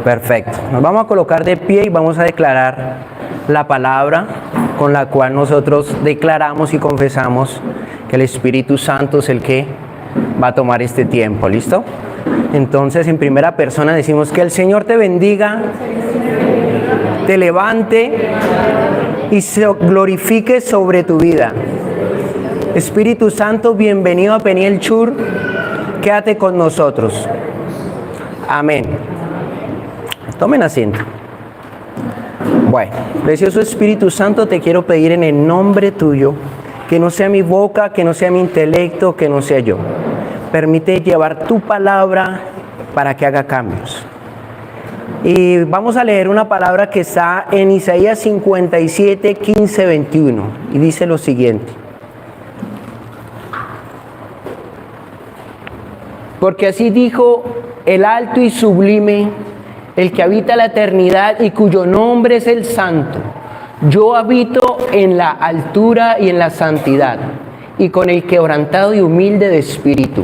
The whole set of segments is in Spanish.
Perfecto. Nos vamos a colocar de pie y vamos a declarar la palabra con la cual nosotros declaramos y confesamos que el Espíritu Santo es el que va a tomar este tiempo. ¿Listo? Entonces, en primera persona decimos que el Señor te bendiga, te levante y se glorifique sobre tu vida. Espíritu Santo, bienvenido a Peniel Chur. Quédate con nosotros. Amén. Tomen asiento. Bueno, precioso Espíritu Santo, te quiero pedir en el nombre tuyo que no sea mi boca, que no sea mi intelecto, que no sea yo. Permite llevar tu palabra para que haga cambios. Y vamos a leer una palabra que está en Isaías 57, 15, 21. Y dice lo siguiente. Porque así dijo el alto y sublime, el que habita la eternidad y cuyo nombre es el Santo. Yo habito en la altura y en la santidad, y con el quebrantado y humilde de espíritu,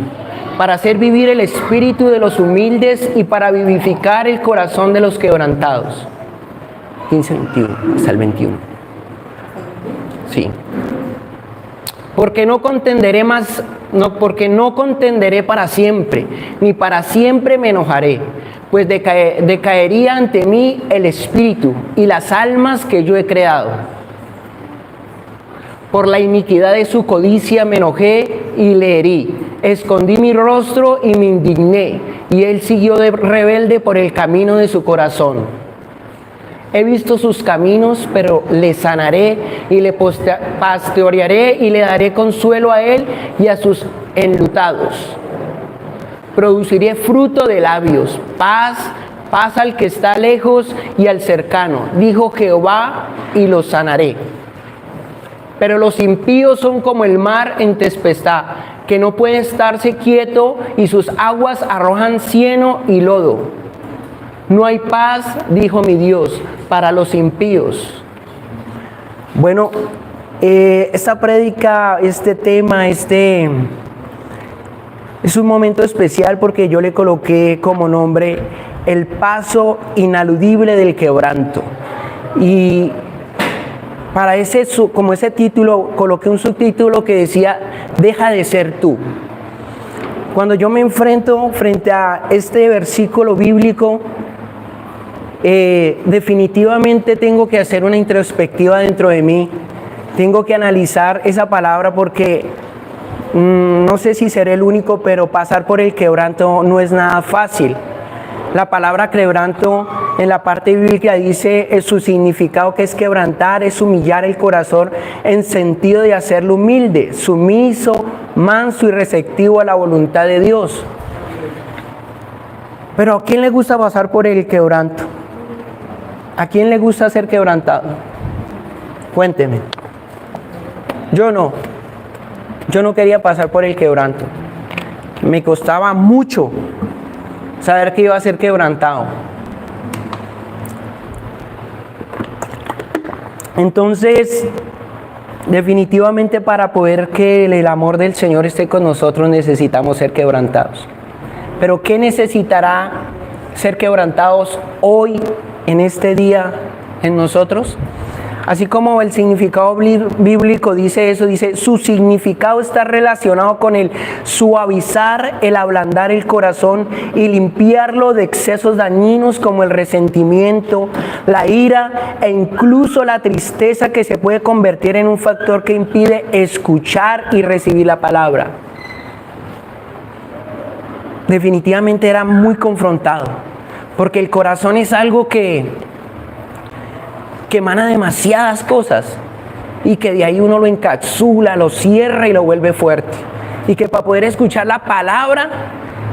para hacer vivir el espíritu de los humildes y para vivificar el corazón de los quebrantados. 15, 21, hasta el 21. Sí. Porque no contenderé para siempre, ni para siempre me enojaré, pues decaería ante mí el espíritu y las almas que yo he creado. Por la iniquidad de su codicia me enojé y le herí, escondí mi rostro y me indigné, y él siguió de rebelde por el camino de su corazón. He visto sus caminos, pero le sanaré y le pastorearé y le daré consuelo a él y a sus enlutados. Produciré fruto de labios, paz al que está lejos y al cercano, dijo Jehová, y los sanaré. Pero los impíos son como el mar en tempestad, que no puede estarse quieto, y sus aguas arrojan cieno y lodo. No hay paz, dijo mi Dios, para los impíos. Bueno, esta prédica, este tema, es un momento especial porque yo le coloqué como nombre el paso inaludible del quebranto. Y para como ese título, coloqué un subtítulo que decía, deja de ser tú. Cuando yo me enfrento frente a este versículo bíblico, definitivamente tengo que hacer una introspectiva dentro de mí. Tengo que analizar esa palabra porque no sé si seré el único, pero pasar por el quebranto no es nada fácil. La palabra quebranto en la parte bíblica dice su significado, que es quebrantar, es humillar el corazón en sentido de hacerlo humilde, sumiso, manso y receptivo a la voluntad de Dios. Pero ¿a quién le gusta pasar por el quebranto? ¿A quién le gusta ser quebrantado? Cuénteme. Yo no quería pasar por el quebranto. Me costaba mucho saber que iba a ser quebrantado. Entonces, definitivamente para poder que el amor del Señor esté con nosotros necesitamos ser quebrantados. Pero ¿qué necesitará ser quebrantados hoy, en este día, en nosotros? Así como el significado bíblico dice eso, dice, su significado está relacionado con el suavizar, el ablandar el corazón y limpiarlo de excesos dañinos como el resentimiento, la ira e incluso la tristeza, que se puede convertir en un factor que impide escuchar y recibir la palabra. Definitivamente era muy confrontado, porque el corazón es algo que emana demasiadas cosas y que de ahí uno lo encapsula, lo cierra y lo vuelve fuerte. Y que para poder escuchar la palabra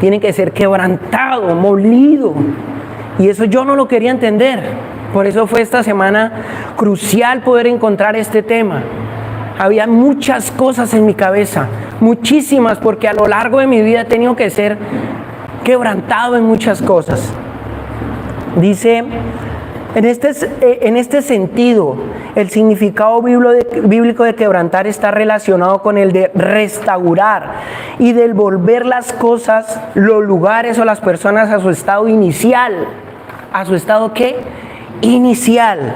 tiene que ser quebrantado, molido. Y eso yo no lo quería entender. Por eso fue esta semana crucial poder encontrar este tema. Había muchas cosas en mi cabeza, muchísimas, porque a lo largo de mi vida he tenido que ser quebrantado en muchas cosas. Dice, en este sentido, el significado bíblico de quebrantar está relacionado con el de restaurar y devolver las cosas, los lugares o las personas a su estado inicial. a su estado ¿qué? Inicial.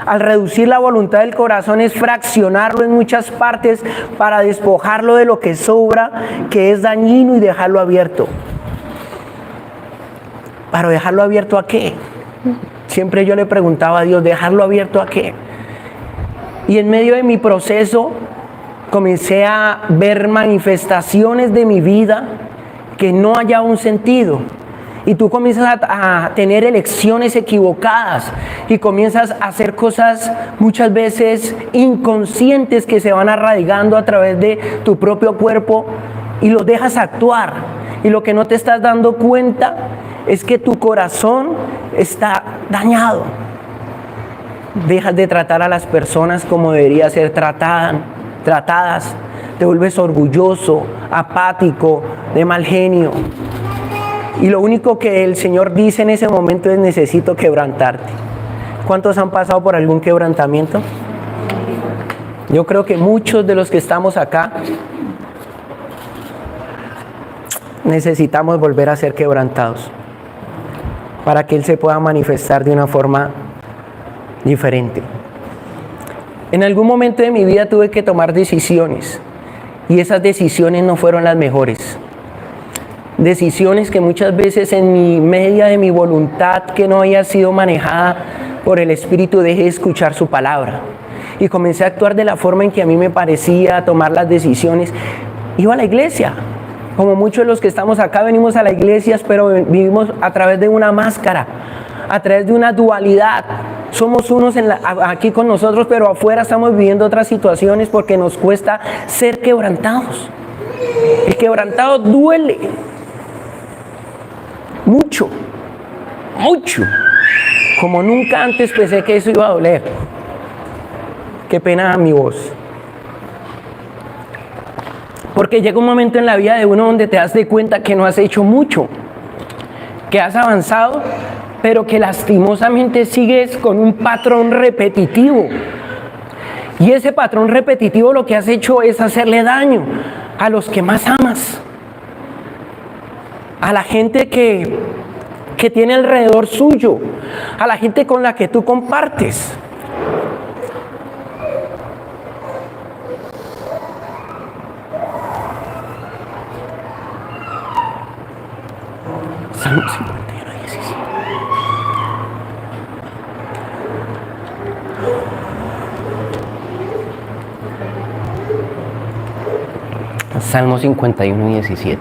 Al reducir la voluntad del corazón es fraccionarlo en muchas partes para despojarlo de lo que sobra, que es dañino, y dejarlo abierto. ¿Para dejarlo abierto a qué? Siempre yo le preguntaba a Dios, ¿dejarlo abierto a qué? Y en medio de mi proceso comencé a ver manifestaciones de mi vida que no hallaba un sentido. Y tú comienzas a tener elecciones equivocadas y comienzas a hacer cosas muchas veces inconscientes que se van arraigando a través de tu propio cuerpo y los dejas actuar. Y lo que no te estás dando cuenta es que tu corazón está dañado. Dejas de tratar a las personas como debería ser tratadas. Te vuelves orgulloso, apático, de mal genio. Y lo único que el Señor dice en ese momento es: necesito quebrantarte. ¿Cuántos han pasado por algún quebrantamiento? Yo creo que muchos de los que estamos acá necesitamos volver a ser quebrantados para que Él se pueda manifestar de una forma diferente. En algún momento de mi vida tuve que tomar decisiones y esas decisiones no fueron las mejores. Decisiones que muchas veces en mi media de mi voluntad que no había sido manejada por el Espíritu dejé de escuchar su palabra y comencé a actuar de la forma en que a mí me parecía, tomar las decisiones. Iba a la iglesia, como muchos de los que estamos acá venimos a la iglesia, pero vivimos a través de una máscara, a través de una dualidad. Somos unos aquí con nosotros, pero afuera estamos viviendo otras situaciones porque nos cuesta ser quebrantados. El quebrantado duele. Mucho, como nunca antes pensé que eso iba a doler. Qué pena mi voz. Porque llega un momento en la vida de uno donde te das de cuenta que no has hecho mucho, que has avanzado, pero que lastimosamente sigues con un patrón repetitivo. Y ese patrón repetitivo lo que has hecho es hacerle daño a los que más amas, a la gente que tiene alrededor suyo, a la gente con la que tú compartes. Salmo 51, 17. Salmo 51, 17.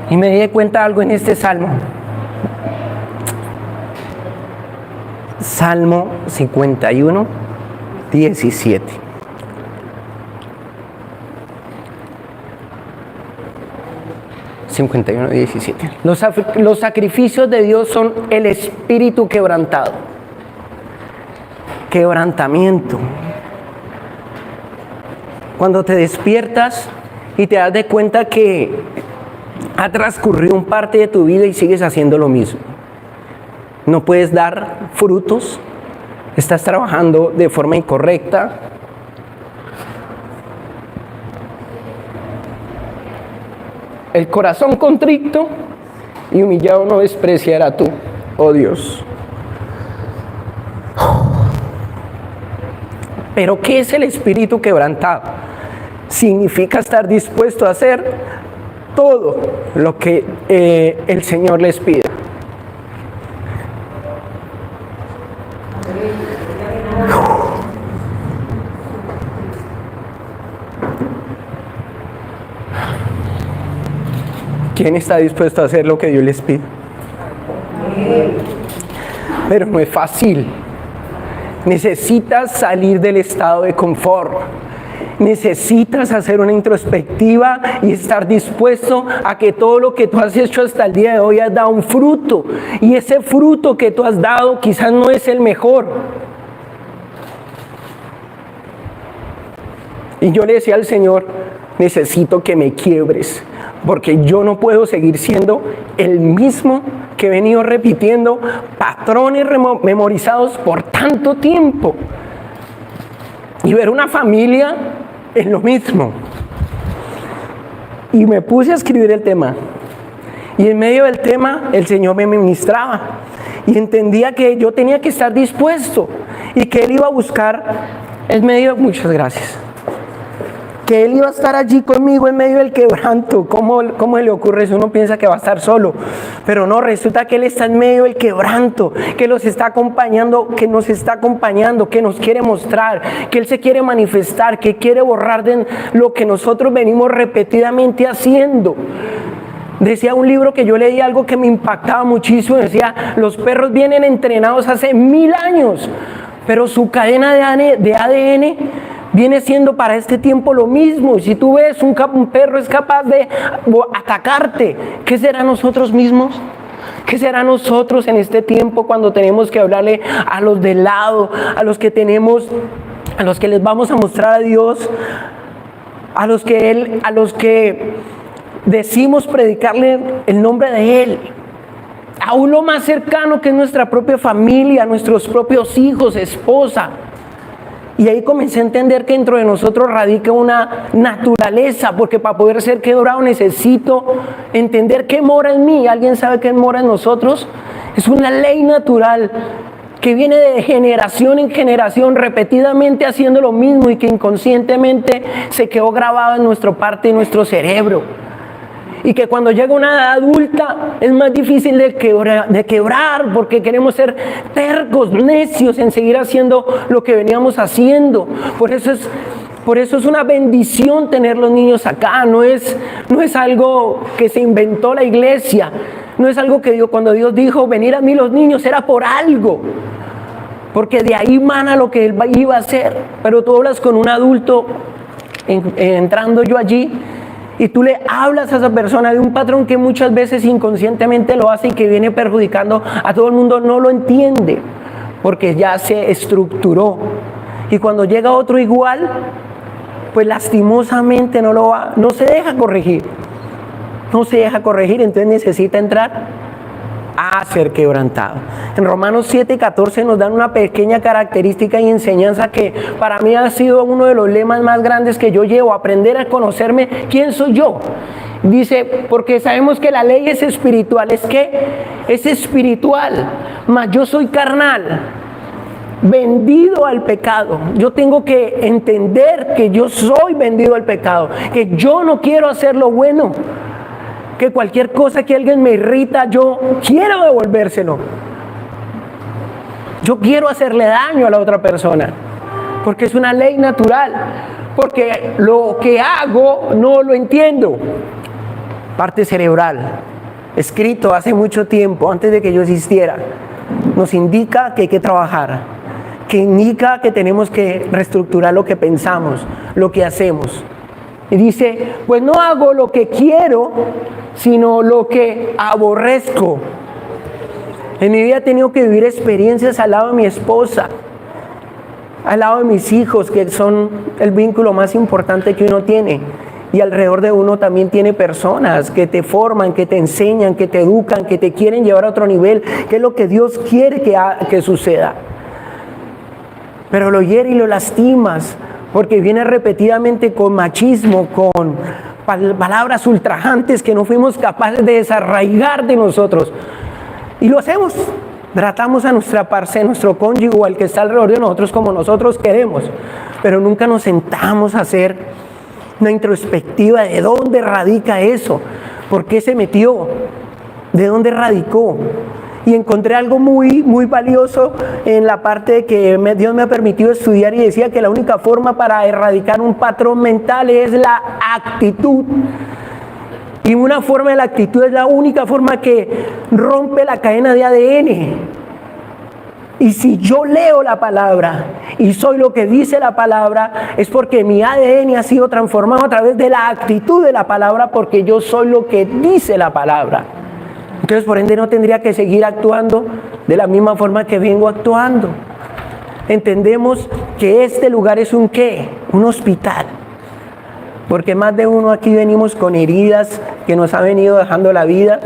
Y me di cuenta de algo en este salmo. Salmo 51, 17. Los sacrificios de Dios son el espíritu quebrantado. Quebrantamiento. Cuando te despiertas y te das de cuenta que ha transcurrido un parte de tu vida y sigues haciendo lo mismo. No puedes dar frutos, estás trabajando de forma incorrecta. El corazón contrito y humillado no despreciará tú, oh Dios. Pero ¿qué es el espíritu quebrantado? Significa estar dispuesto a hacer todo lo que el Señor les pide. ¿Quién está dispuesto a hacer lo que Dios les pide? Pero no es fácil. Necesitas salir del estado de confort. Necesitas hacer una introspectiva y estar dispuesto a que todo lo que tú has hecho hasta el día de hoy has dado un fruto. Y ese fruto que tú has dado quizás no es el mejor. Y yo le decía al Señor, necesito que me quiebres, porque yo no puedo seguir siendo el mismo que he venido repitiendo patrones memorizados por tanto tiempo. Y ver una familia en lo mismo. Y me puse a escribir el tema. Y en medio del tema, el Señor me ministraba. Y entendía que yo tenía que estar dispuesto. Y que Él iba a buscar en medio... Muchas gracias. Que Él iba a estar allí conmigo en medio del quebranto. ¿Cómo le ocurre eso? Uno piensa que va a estar solo, pero no, resulta que Él está en medio del quebranto, que los está acompañando, que nos está acompañando, que nos quiere mostrar, que Él se quiere manifestar, que quiere borrar de lo que nosotros venimos repetidamente haciendo. Decía un libro que yo leí algo que me impactaba muchísimo, decía, los perros vienen entrenados hace 1000 años, pero su cadena de ADN viene siendo para este tiempo lo mismo. Si tú ves un perro es capaz de atacarte, ¿qué será nosotros mismos? ¿Qué será nosotros en este tiempo cuando tenemos que hablarle a los del lado, a los que les vamos a mostrar a Dios, a los que decimos predicarle el nombre de Él? Aún lo más cercano, que es nuestra propia familia, nuestros propios hijos, esposa. Y ahí comencé a entender que dentro de nosotros radica una naturaleza, porque para poder ser quebrado necesito entender qué mora en mí. ¿Alguien sabe qué mora en nosotros? Es una ley natural que viene de generación en generación, repetidamente haciendo lo mismo, y que inconscientemente se quedó grabado en nuestra parte de nuestro cerebro. Y que cuando llega una edad adulta es más difícil de quebrar, porque queremos ser tercos, necios en seguir haciendo lo que veníamos haciendo. Por eso es una bendición tener los niños acá. No es algo que se inventó la iglesia. No es algo que cuando Dios dijo, venir a mí los niños, era por algo. Porque de ahí mana lo que Él iba a hacer. Pero tú hablas con un adulto, entrando yo allí, y tú le hablas a esa persona de un patrón que muchas veces inconscientemente lo hace y que viene perjudicando a todo el mundo, no lo entiende, porque ya se estructuró. Y cuando llega otro igual, pues lastimosamente no se deja corregir. No se deja corregir, entonces necesita entrar a ser quebrantado. En Romanos 7:14 nos dan una pequeña característica y enseñanza que para mí ha sido uno de los lemas más grandes que yo llevo: aprender a conocerme quién soy yo. Dice, porque sabemos que la ley es espiritual. ¿Es qué? Es espiritual, mas yo soy carnal, vendido al pecado. Yo tengo que entender que yo soy vendido al pecado, que yo no quiero hacer lo bueno, que cualquier cosa que alguien me irrita, yo quiero devolvérselo. Yo quiero hacerle daño a la otra persona, porque es una ley natural, porque lo que hago no lo entiendo. Parte cerebral, escrito hace mucho tiempo, antes de que yo existiera, nos indica que hay que trabajar, que indica que tenemos que reestructurar lo que pensamos, lo que hacemos. Y dice, pues no hago lo que quiero, sino lo que aborrezco. En mi vida he tenido que vivir experiencias al lado de mi esposa, al lado de mis hijos, que son el vínculo más importante que uno tiene. Y alrededor de uno también tiene personas que te forman, que te enseñan, que te educan, que te quieren llevar a otro nivel, que es lo que Dios quiere que suceda. Pero lo hiere y lo lastimas, porque viene repetidamente con machismo, con palabras ultrajantes que no fuimos capaces de desarraigar de nosotros. Y lo hacemos. Tratamos a nuestra parce, nuestro cónyuge o al que está alrededor de nosotros como nosotros queremos. Pero nunca nos sentamos a hacer una introspectiva de dónde radica eso. ¿Por qué se metió? ¿De dónde radicó? Y encontré algo muy, muy valioso en la parte de que Dios me ha permitido estudiar, y decía que la única forma para erradicar un patrón mental es la actitud. Y una forma de la actitud es la única forma que rompe la cadena de ADN. Y si yo leo la palabra y soy lo que dice la palabra, es porque mi ADN ha sido transformado a través de la actitud de la palabra, porque yo soy lo que dice la palabra. Entonces, por ende, no tendría que seguir actuando de la misma forma que vengo actuando. Entendemos que este lugar es un ¿qué? Un hospital. Porque más de uno aquí venimos con heridas que nos ha venido dejando la vida,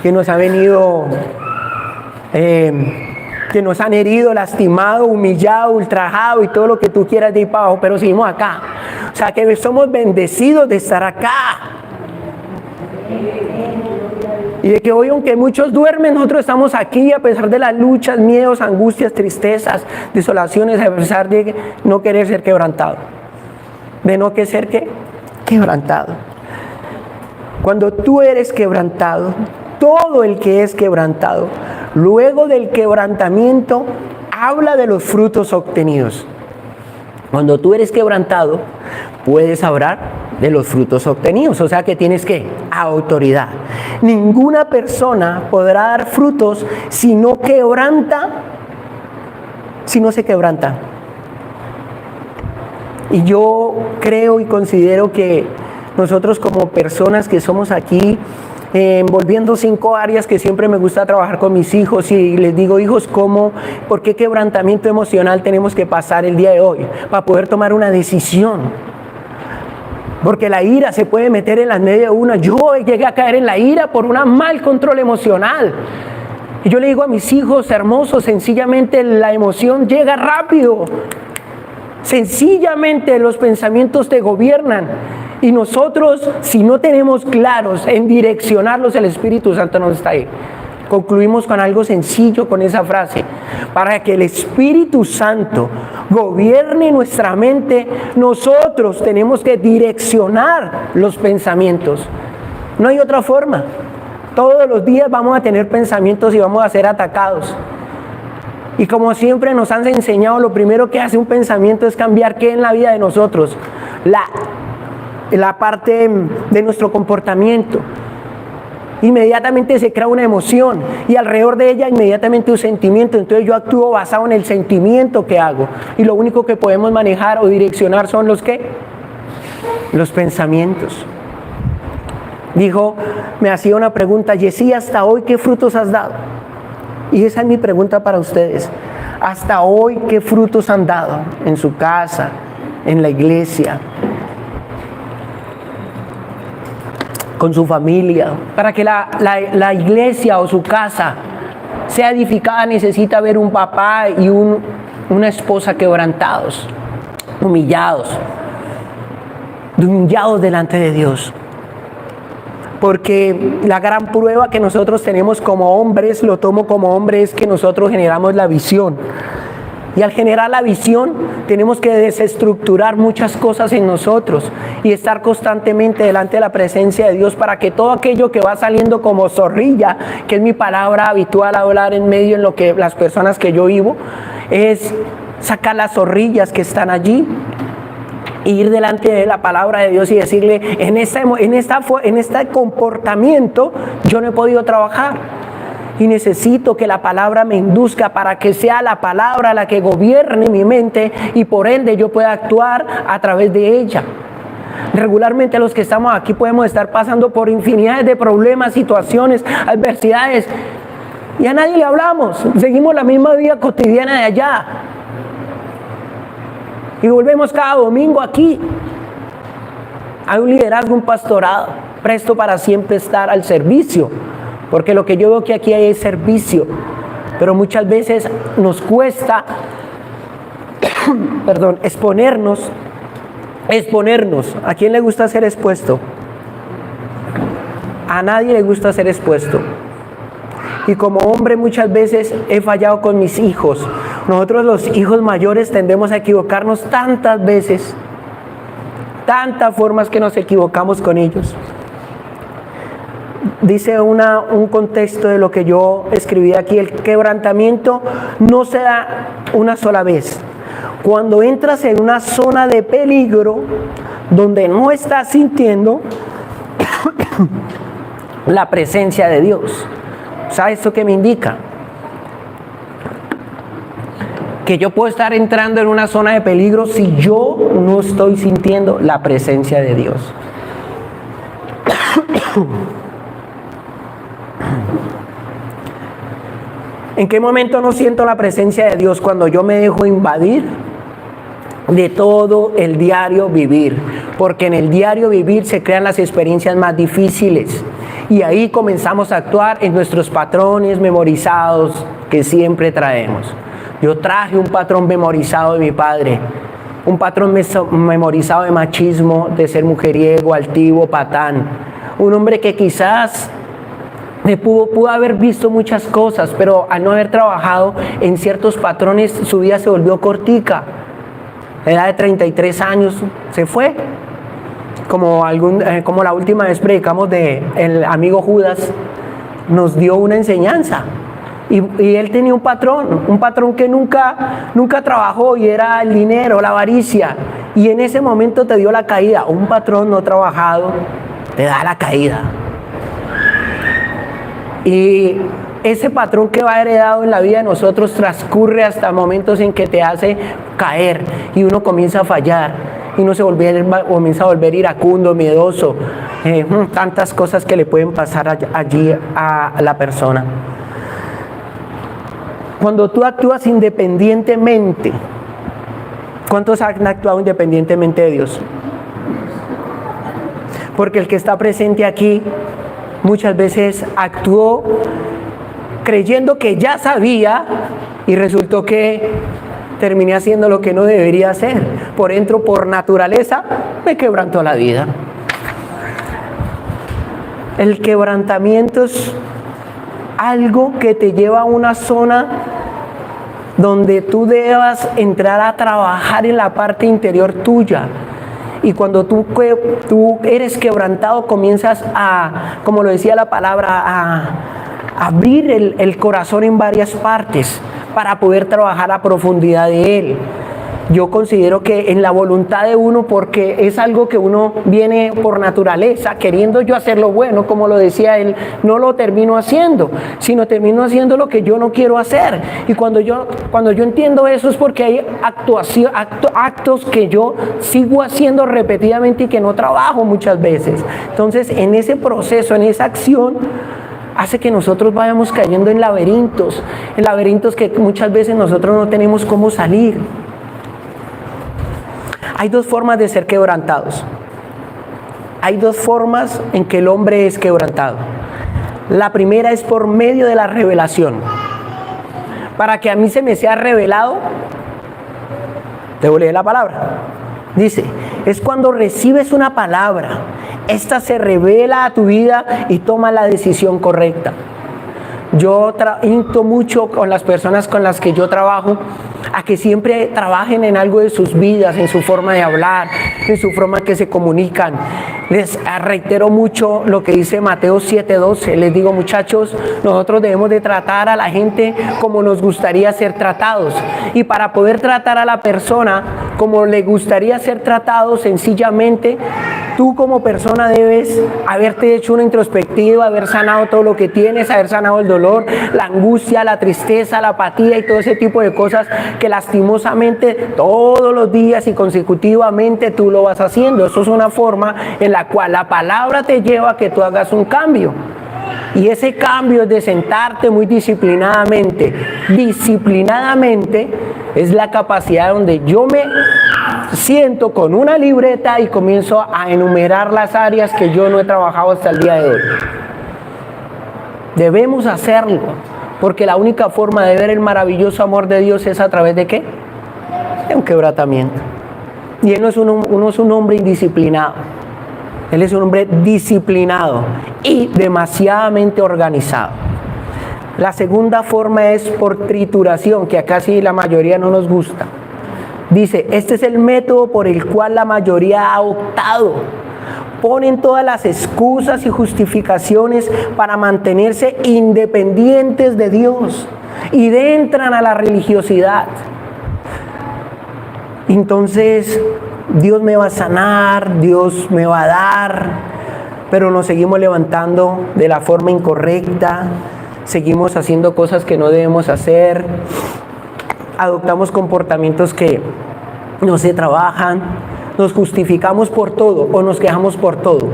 que nos ha venido, que nos han herido, lastimado, humillado, ultrajado y todo lo que tú quieras de ahí para abajo, pero seguimos acá. O sea, que somos bendecidos de estar acá. Y de que hoy, aunque muchos duermen, nosotros estamos aquí a pesar de las luchas, miedos, angustias, tristezas, desolaciones, a pesar de no querer ser quebrantado. De no que ser quebrantado. Cuando tú eres quebrantado, todo el que es quebrantado, luego del quebrantamiento, habla de los frutos obtenidos. Cuando tú eres quebrantado, puedes hablar de los frutos obtenidos, o sea que tienes autoridad. Ninguna persona podrá dar frutos si no se quebranta. Y yo creo y considero que nosotros como personas que somos aquí, envolviendo 5 áreas que siempre me gusta trabajar con mis hijos, y les digo, hijos, ¿por qué quebrantamiento emocional tenemos que pasar el día de hoy? Para poder tomar una decisión. Porque la ira se puede meter en las medias de una. Yo llegué a caer en la ira por un mal control emocional. Y yo le digo a mis hijos hermosos, sencillamente la emoción llega rápido. Sencillamente los pensamientos te gobiernan. Y nosotros, si no tenemos claros en direccionarlos, el Espíritu Santo no está ahí. Concluimos con algo sencillo con esa frase. Para que el Espíritu Santo gobierne nuestra mente, nosotros tenemos que direccionar los pensamientos. No hay otra forma. Todos los días vamos a tener pensamientos y vamos a ser atacados. Y como siempre nos han enseñado, lo primero que hace un pensamiento es cambiar ¿qué en la vida de nosotros? La parte de nuestro comportamiento. Inmediatamente se crea una emoción y alrededor de ella inmediatamente un sentimiento. Entonces yo actúo basado en el sentimiento que hago. Y lo único que podemos manejar o direccionar son los pensamientos. Me hacía una pregunta, Jessy, hasta hoy, ¿qué frutos has dado? Y esa es mi pregunta para ustedes. Hasta hoy, ¿qué frutos han dado en su casa, en la iglesia, con su familia? Para que la iglesia o su casa sea edificada, necesita ver un papá y una esposa quebrantados, humillados delante de Dios. Porque la gran prueba que nosotros tenemos como hombres, lo tomo como hombre, es que nosotros generamos la visión. Y al generar la visión, tenemos que desestructurar muchas cosas en nosotros y estar constantemente delante de la presencia de Dios para que todo aquello que va saliendo como zorrilla, que es mi palabra habitual a hablar en medio en lo que las personas que yo vivo, es sacar las zorrillas que están allí. Ir delante de la palabra de Dios y decirle, en este comportamiento yo no he podido trabajar y necesito que la palabra me induzca para que sea la palabra la que gobierne mi mente y por ende yo pueda actuar a través de ella. Regularmente los que estamos aquí podemos estar pasando por infinidades de problemas, situaciones, adversidades y a nadie le hablamos, seguimos la misma vida cotidiana de allá. Y volvemos cada domingo aquí. Hay un liderazgo, un pastorado, presto para siempre estar al servicio. Porque lo que yo veo que aquí hay es servicio. Pero muchas veces nos cuesta, exponernos. ¿A quién le gusta ser expuesto? A nadie le gusta ser expuesto. Y como hombre muchas veces he fallado con mis hijos. Nosotros los hijos mayores tendemos a equivocarnos tantas veces, tantas formas que nos equivocamos con ellos. Dice un contexto de lo que yo escribí aquí, el quebrantamiento no se da una sola vez. Cuando entras en una zona de peligro donde no estás sintiendo la presencia de Dios. ¿Sabe esto qué me indica? Que yo puedo estar entrando en una zona de peligro si yo no estoy sintiendo la presencia de Dios. ¿En qué momento no siento la presencia de Dios? Cuando yo me dejo invadir de todo el diario vivir. Porque en el diario vivir se crean las experiencias más difíciles. Y ahí comenzamos a actuar en nuestros patrones memorizados que siempre traemos. Yo traje un patrón memorizado de mi padre, un patrón memorizado de machismo, de ser mujeriego, altivo, patán. Un hombre que quizás Pudo haber visto muchas cosas, pero al no haber trabajado en ciertos patrones, su vida se volvió cortica. A la edad de 33 años se fue. Como la última vez predicamos de el amigo Judas, nos dio una enseñanza. Y él tenía un patrón que nunca trabajó, y era el dinero, la avaricia. Y en ese momento te dio la caída. Un patrón no trabajado te da la caída. Y ese patrón que va heredado en la vida de nosotros transcurre hasta momentos en que te hace caer y uno comienza a fallar y uno comienza a volver iracundo, miedoso, tantas cosas que le pueden pasar allí a la persona. Cuando tú actúas independientemente, ¿cuántos han actuado independientemente de Dios? Porque el que está presente aquí muchas veces actuó creyendo que ya sabía y resultó que terminé haciendo lo que no debería hacer. Por dentro, por naturaleza, me quebrantó la vida. El quebrantamiento es algo que te lleva a una zona donde tú debas entrar a trabajar en la parte interior tuya. Y cuando tú eres quebrantado, comienzas a, como lo decía la palabra, a abrir el corazón en varias partes para poder trabajar a profundidad de él. Yo considero que en la voluntad de uno, porque es algo que uno viene por naturaleza, queriendo yo hacer lo bueno, como lo decía él, no lo termino haciendo, sino termino haciendo lo que yo no quiero hacer. Y cuando yo entiendo eso, es porque hay actos que yo sigo haciendo repetidamente y que no trabajo muchas veces. Entonces, en ese proceso, en esa acción, hace que nosotros vayamos cayendo en laberintos que muchas veces nosotros no tenemos cómo salir. Hay dos formas de ser quebrantados. Hay dos formas en que el hombre es quebrantado. La primera es por medio de la revelación. Para que a mí se me sea revelado, te voy a leer la palabra. Dice, es cuando recibes una palabra, esta se revela a tu vida y toma la decisión correcta. Yo insto mucho con las personas con las que yo trabajo a que siempre trabajen en algo de sus vidas, en su forma de hablar, en su forma que se comunican. Les reitero mucho lo que dice Mateo 7:12. Les digo, muchachos, nosotros debemos de tratar a la gente como nos gustaría ser tratados. Y para poder tratar a la persona como le gustaría ser tratado, sencillamente, tú como persona debes haberte hecho una introspectiva, haber sanado todo lo que tienes, haber sanado el dolor, la angustia, la tristeza, la apatía y todo ese tipo de cosas que lastimosamente todos los días y consecutivamente tú lo vas haciendo. Eso es una forma en la cual la palabra te lleva a que tú hagas un cambio. Y ese cambio es de sentarte muy disciplinadamente. Disciplinadamente es la capacidad donde yo me siento con una libreta y comienzo a enumerar las áreas que yo no he trabajado hasta el día de hoy. Debemos hacerlo, porque la única forma de ver el maravilloso amor de Dios es a través de ¿qué? De un quebrantamiento. Y Él no es un hombre indisciplinado. Él es un hombre disciplinado y demasiadamente organizado. La segunda forma es por trituración, que acá sí la mayoría no nos gusta. Dice, este es el método por el cual la mayoría ha optado. Ponen todas las excusas y justificaciones para mantenerse independientes de Dios y entran a la religiosidad. Entonces, Dios me va a sanar, Dios me va a dar, pero nos seguimos levantando de la forma incorrecta, seguimos haciendo cosas que no debemos hacer, adoptamos comportamientos que no se trabajan, nos justificamos por todo o nos quejamos por todo.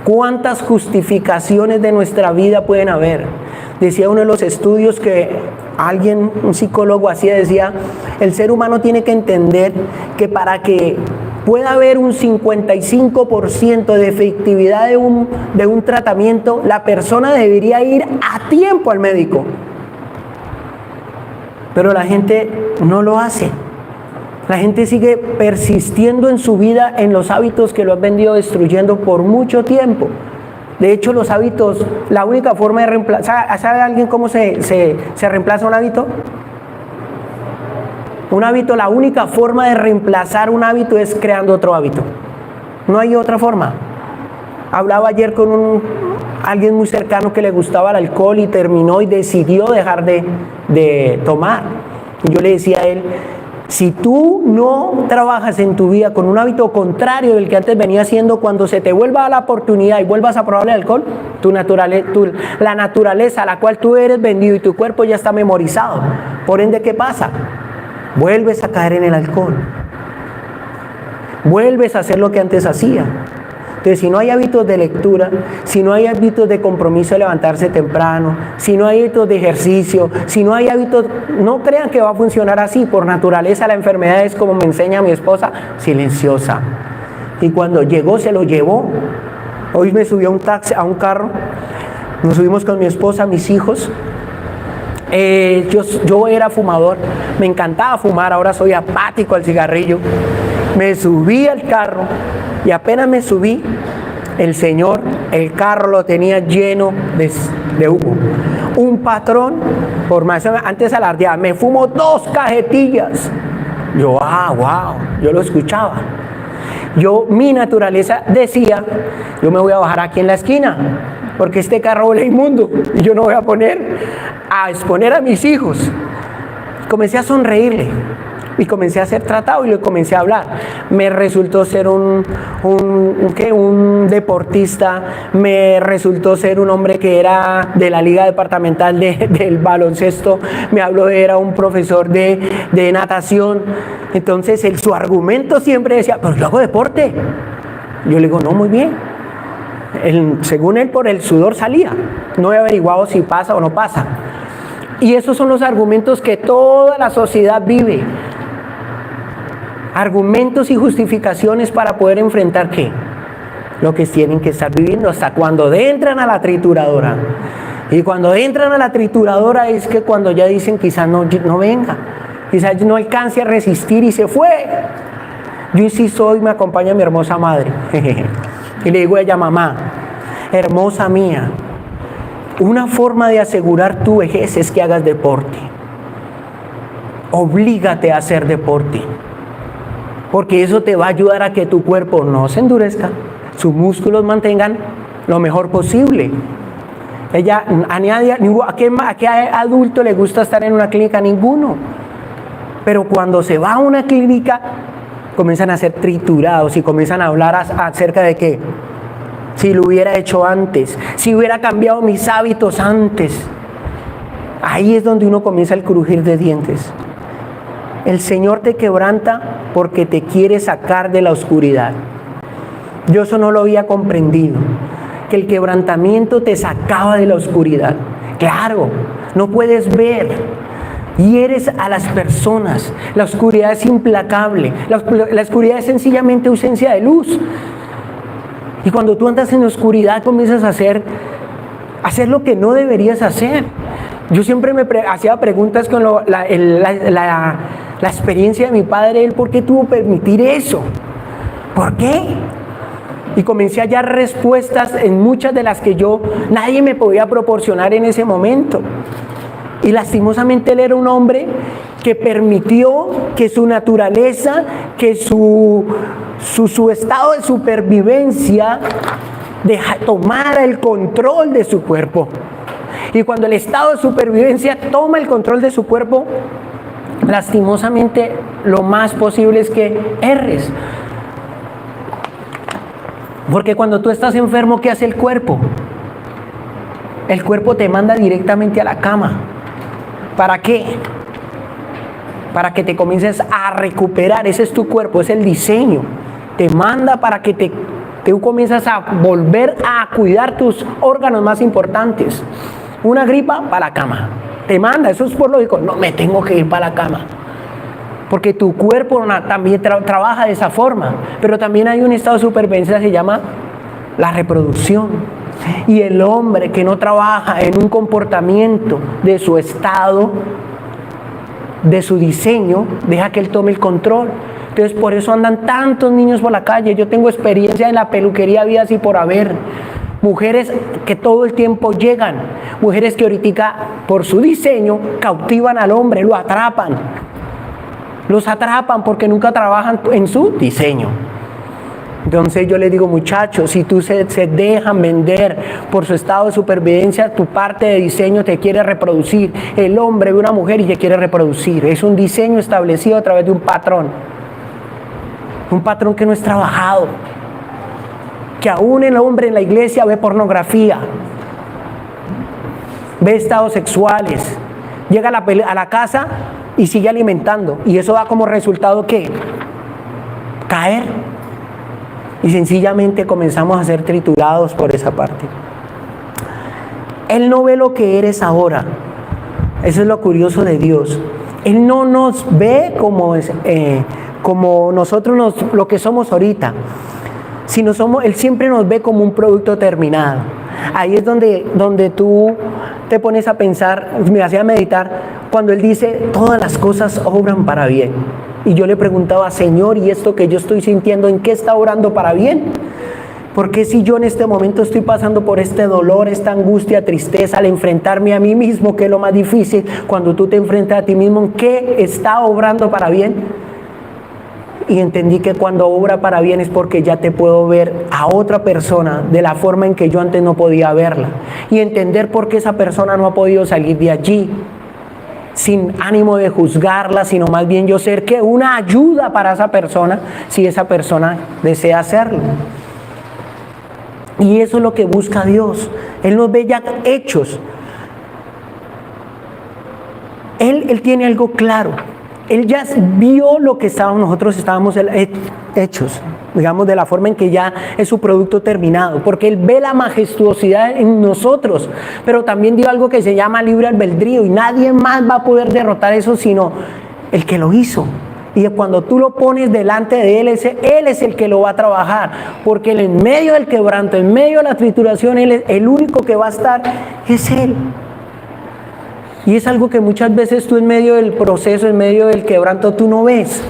¿Cuántas justificaciones de nuestra vida pueden haber? Decía uno de los estudios que un psicólogo así decía, el ser humano tiene que entender que para que pueda haber un 55% de efectividad de un tratamiento, la persona debería ir a tiempo al médico. Pero la gente no lo hace. La gente sigue persistiendo en su vida, en los hábitos que lo han venido destruyendo por mucho tiempo. De hecho, los hábitos, la única forma de reemplazar, ¿sabe alguien cómo se reemplaza un hábito? Un hábito, la única forma de reemplazar un hábito es creando otro hábito. No hay otra forma. Hablaba ayer con alguien muy cercano que le gustaba el alcohol y terminó y decidió dejar de tomar. Y yo le decía a él, si tú no trabajas en tu vida con un hábito contrario del que antes venía haciendo, cuando se te vuelva la oportunidad y vuelvas a probar el alcohol, la naturaleza a la cual tú eres vendido y tu cuerpo ya está memorizado. Por ende, ¿qué pasa? Vuelves a caer en el alcohol. Vuelves a hacer lo que antes hacía. Entonces, si no hay hábitos de lectura, si no hay hábitos de compromiso de levantarse temprano, si no hay hábitos de ejercicio, si no hay hábitos, no crean que va a funcionar así. Por naturaleza la enfermedad es, como me enseña mi esposa, silenciosa. Y cuando llegó, se lo llevó. Hoy me subió a un taxi, a un carro, nos subimos con mi esposa, mis hijos. Yo era fumador, me encantaba fumar, ahora soy apático al cigarrillo. Me subí al carro y apenas me subí, el carro lo tenía lleno de humo. Un patrón, por más antes alardeaba, me fumo 2 cajetillas. Yo, wow, yo lo escuchaba. Mi naturaleza decía, yo me voy a bajar aquí en la esquina, porque este carro huele inmundo y yo no voy a exponer a mis hijos. Comencé a sonreírle y comencé a ser tratado y le comencé a hablar. Me resultó ser un deportista, me resultó ser un hombre que era de la liga departamental del baloncesto, me habló, era un profesor de natación. Entonces su argumento siempre decía, pero yo hago deporte. Yo le digo, no, muy bien. Según él, por el sudor salía. No he averiguado si pasa o no pasa. Y esos son los argumentos que toda la sociedad vive. Argumentos y justificaciones para poder enfrentar ¿qué? Lo que tienen que estar viviendo hasta cuando entran a la trituradora. Y cuando entran a la trituradora es que cuando ya dicen quizás no venga, quizás no alcance a resistir y se fue. Yo insisto, hoy me acompaña mi hermosa madre. Y le digo a ella, mamá, hermosa mía, una forma de asegurar tu vejez es que hagas deporte. Oblígate a hacer deporte. Porque eso te va a ayudar a que tu cuerpo no se endurezca, sus músculos mantengan lo mejor posible. ¿A qué adulto le gusta estar en una clínica? Ninguno. Pero cuando se va a una clínica, comienzan a ser triturados y comienzan a hablar acerca de que si lo hubiera hecho antes, si hubiera cambiado mis hábitos antes. Ahí es donde uno comienza el crujir de dientes. El Señor te quebranta porque te quiere sacar de la oscuridad. Yo eso no lo había comprendido, que el quebrantamiento te sacaba de la oscuridad. Claro, no puedes ver, hieres a las personas. La oscuridad es implacable, la oscuridad es sencillamente ausencia de luz. Y cuando tú andas en la oscuridad comienzas a hacer lo que no deberías hacer. Yo siempre me hacía preguntas con la experiencia de mi padre, él, ¿por qué tuvo que permitir eso? ¿Por qué? Y comencé a hallar respuestas en muchas de las que nadie me podía proporcionar en ese momento. Y lastimosamente él era un hombre que permitió que su naturaleza, que su estado de supervivencia tomara el control de su cuerpo. Y cuando el estado de supervivencia toma el control de su cuerpo, lastimosamente lo más posible es que erres. Porque cuando tú estás enfermo, ¿qué hace el cuerpo? El cuerpo te manda directamente a la cama. ¿Para qué? Para que te comiences a recuperar. Ese es tu cuerpo, es el diseño. Te manda para que tú comienzas a volver a cuidar tus órganos más importantes. Una gripa, para la cama. Te manda, eso es por lógico. No, me tengo que ir para la cama. Porque tu cuerpo también trabaja de esa forma. Pero también hay un estado de supervivencia que se llama la reproducción. Y el hombre que no trabaja en un comportamiento de su estado, de su diseño, deja que él tome el control. Entonces por eso andan tantos niños por la calle. Yo tengo experiencia en la peluquería, vidas y por haber. mujeres que todo el tiempo llegan, mujeres que ahorita por su diseño cautivan al hombre, lo atrapan, los atrapan porque nunca trabajan en su diseño. Entonces yo les digo, muchachos, si tú se dejan vender por su estado de supervivencia, tu parte de diseño te quiere reproducir. El hombre ve una mujer y te quiere reproducir. Es un diseño establecido a través de un patrón que no es trabajado. Que aún el hombre en la iglesia ve pornografía, ve estados sexuales, llega a la casa y sigue alimentando. Y eso da como resultado ¿qué? Caer. Y sencillamente comenzamos a ser triturados por esa parte. Él no ve lo que eres ahora. Eso es lo curioso de Dios. Él no nos ve como nosotros lo que somos ahorita, sino Él siempre nos ve como un producto terminado. Ahí es donde tú te pones a pensar, me hacía meditar, cuando Él dice, todas las cosas obran para bien. Y yo le preguntaba, Señor, ¿y esto que yo estoy sintiendo, en qué está obrando para bien? Porque si yo en este momento estoy pasando por este dolor, esta angustia, tristeza, al enfrentarme a mí mismo, que es lo más difícil, cuando tú te enfrentas a ti mismo, ¿en qué está obrando para bien? Y entendí que cuando obra para bien es porque ya te puedo ver a otra persona de la forma en que yo antes no podía verla. Y entender por qué esa persona no ha podido salir de allí, sin ánimo de juzgarla, sino más bien yo ser que una ayuda para esa persona, si esa persona desea hacerlo. Y eso es lo que busca Dios. Él nos ve ya hechos. Él tiene algo claro. Él ya vio lo que nosotros estábamos hechos, digamos, de la forma en que ya es su producto terminado, porque Él ve la majestuosidad en nosotros, pero también dio algo que se llama libre albedrío, y nadie más va a poder derrotar eso sino el que lo hizo. Y cuando tú lo pones delante de Él, Él es el que lo va a trabajar, porque en medio del quebranto, en medio de la trituración, el único que va a estar es Él. Y es algo que muchas veces tú en medio del proceso, en medio del quebranto, tú no ves.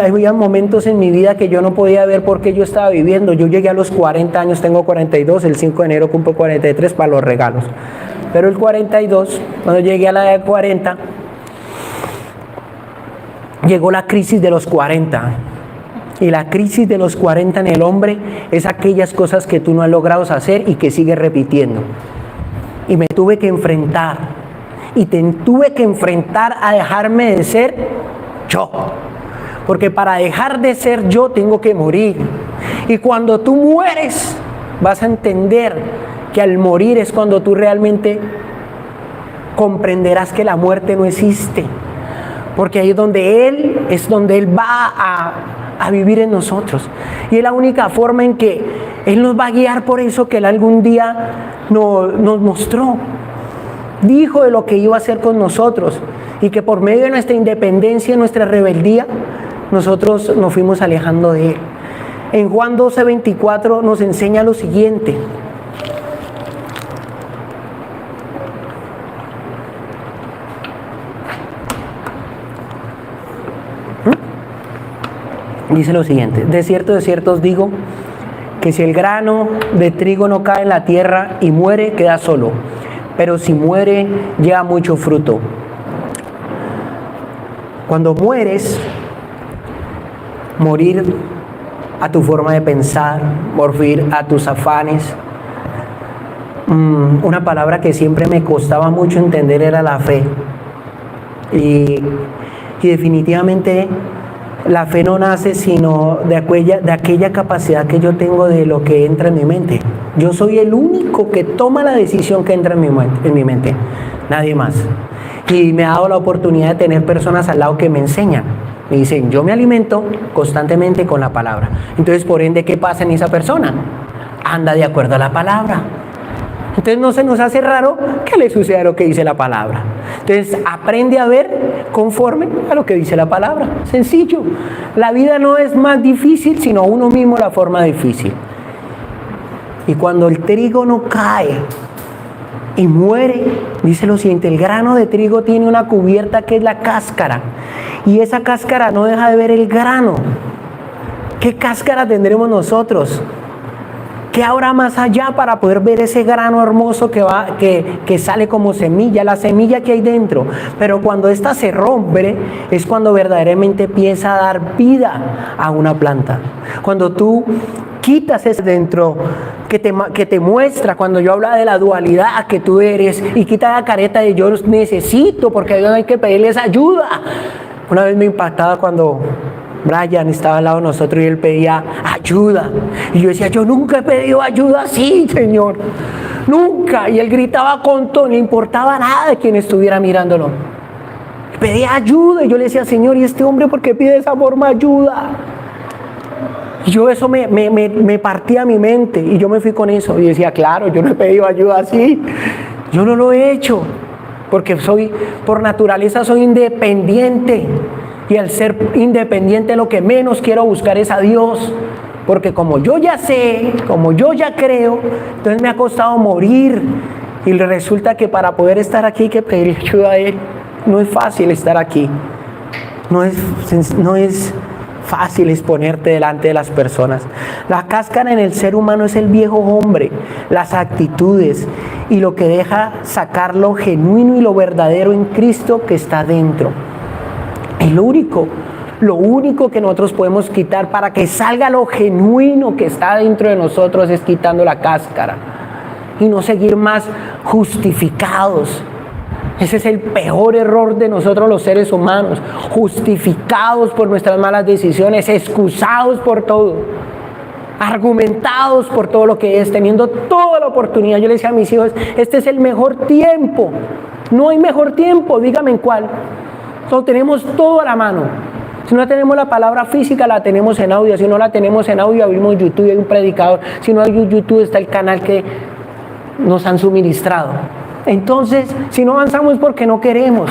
Había momentos en mi vida que yo no podía ver por qué yo estaba viviendo. Yo llegué a los 40 años, tengo 42, el 5 de enero cumplo 43 para los regalos. Pero el 42, cuando llegué a la edad de 40, llegó la crisis de los 40. Y la crisis de los 40 en el hombre es aquellas cosas que tú no has logrado hacer y que sigues repitiendo. Y me tuve que enfrentar. Y tuve que enfrentar a dejarme de ser yo. Porque para dejar de ser yo tengo que morir. Y cuando tú mueres, vas a entender que al morir es cuando tú realmente comprenderás que la muerte no existe. Porque ahí es donde Él va a vivir en nosotros. Y es la única forma en que Él nos va a guiar por eso que Él algún día nos mostró. Dijo de lo que iba a hacer con nosotros. Y que por medio de nuestra independencia y nuestra rebeldía, nosotros nos fuimos alejando de Él. En Juan 12:24 nos enseña lo siguiente. Dice lo siguiente: de cierto os digo que si el grano de trigo no cae en la tierra y muere, queda solo, pero si muere, lleva mucho fruto. Cuando mueres, morir a tu forma de pensar, morir a tus afanes. Una palabra que siempre me costaba mucho entender era la fe. Y definitivamente la fe no nace sino de aquella capacidad que yo tengo de lo que entra en mi mente. Yo soy el único que toma la decisión que entra en mi mente, nadie más. Y me ha dado la oportunidad de tener personas al lado que me enseñan. Me dicen, yo me alimento constantemente con la palabra. Entonces, por ende, ¿qué pasa en esa persona? Anda de acuerdo a la palabra. Entonces no se nos hace raro que le suceda lo que dice la palabra. Entonces aprende a ver conforme a lo que dice la palabra. Sencillo. La vida no es más difícil, sino uno mismo la forma difícil. Y cuando el trigo no cae y muere, dice lo siguiente: el grano de trigo tiene una cubierta que es la cáscara. Y esa cáscara no deja de ver el grano. ¿Qué cáscara tendremos nosotros? ¿Qué habrá más allá para poder ver ese grano hermoso que sale como semilla, la semilla que hay dentro? Pero cuando esta se rompe, es cuando verdaderamente empieza a dar vida a una planta. Cuando tú quitas ese dentro que te muestra, cuando yo hablaba de la dualidad que tú eres, y quita la careta de yo necesito, porque a Dios hay que pedirles ayuda. Una vez me impactaba cuando Brian estaba al lado de nosotros y él pedía ayuda. Y yo decía, yo nunca he pedido ayuda así, Señor. Nunca. Y él gritaba con todo, no importaba nada de quien estuviera mirándolo. Pedía ayuda. Y yo le decía, Señor, ¿y este hombre por qué pide de esa forma ayuda? Y yo eso me partía mi mente. Y yo me fui con eso. Y decía, claro, yo no he pedido ayuda así. Yo no lo he hecho. Porque por naturaleza soy independiente. Y al ser independiente lo que menos quiero buscar es a Dios. Porque como yo ya sé, como yo ya creo, entonces me ha costado morir. Y resulta que para poder estar aquí hay que pedir ayuda a Él. No es fácil estar aquí. No es fácil exponerte delante de las personas. La cáscara en el ser humano es el viejo hombre, las actitudes y lo que deja sacar lo genuino y lo verdadero en Cristo que está dentro. Es lo único que nosotros podemos quitar para que salga lo genuino que está dentro de nosotros es quitando la cáscara y no seguir más justificados. Ese es el peor error de nosotros los seres humanos, justificados por nuestras malas decisiones, excusados por todo, argumentados por todo lo que es, teniendo toda la oportunidad. Yo le decía a mis hijos, este es el mejor tiempo, no hay mejor tiempo, dígame en cuál. Entonces, tenemos todo a la mano. Si no tenemos la palabra física, la tenemos en audio. Si no la tenemos en audio, abrimos YouTube y hay un predicador. Si no hay YouTube, está el canal que nos han suministrado. Entonces, si no avanzamos es porque no queremos.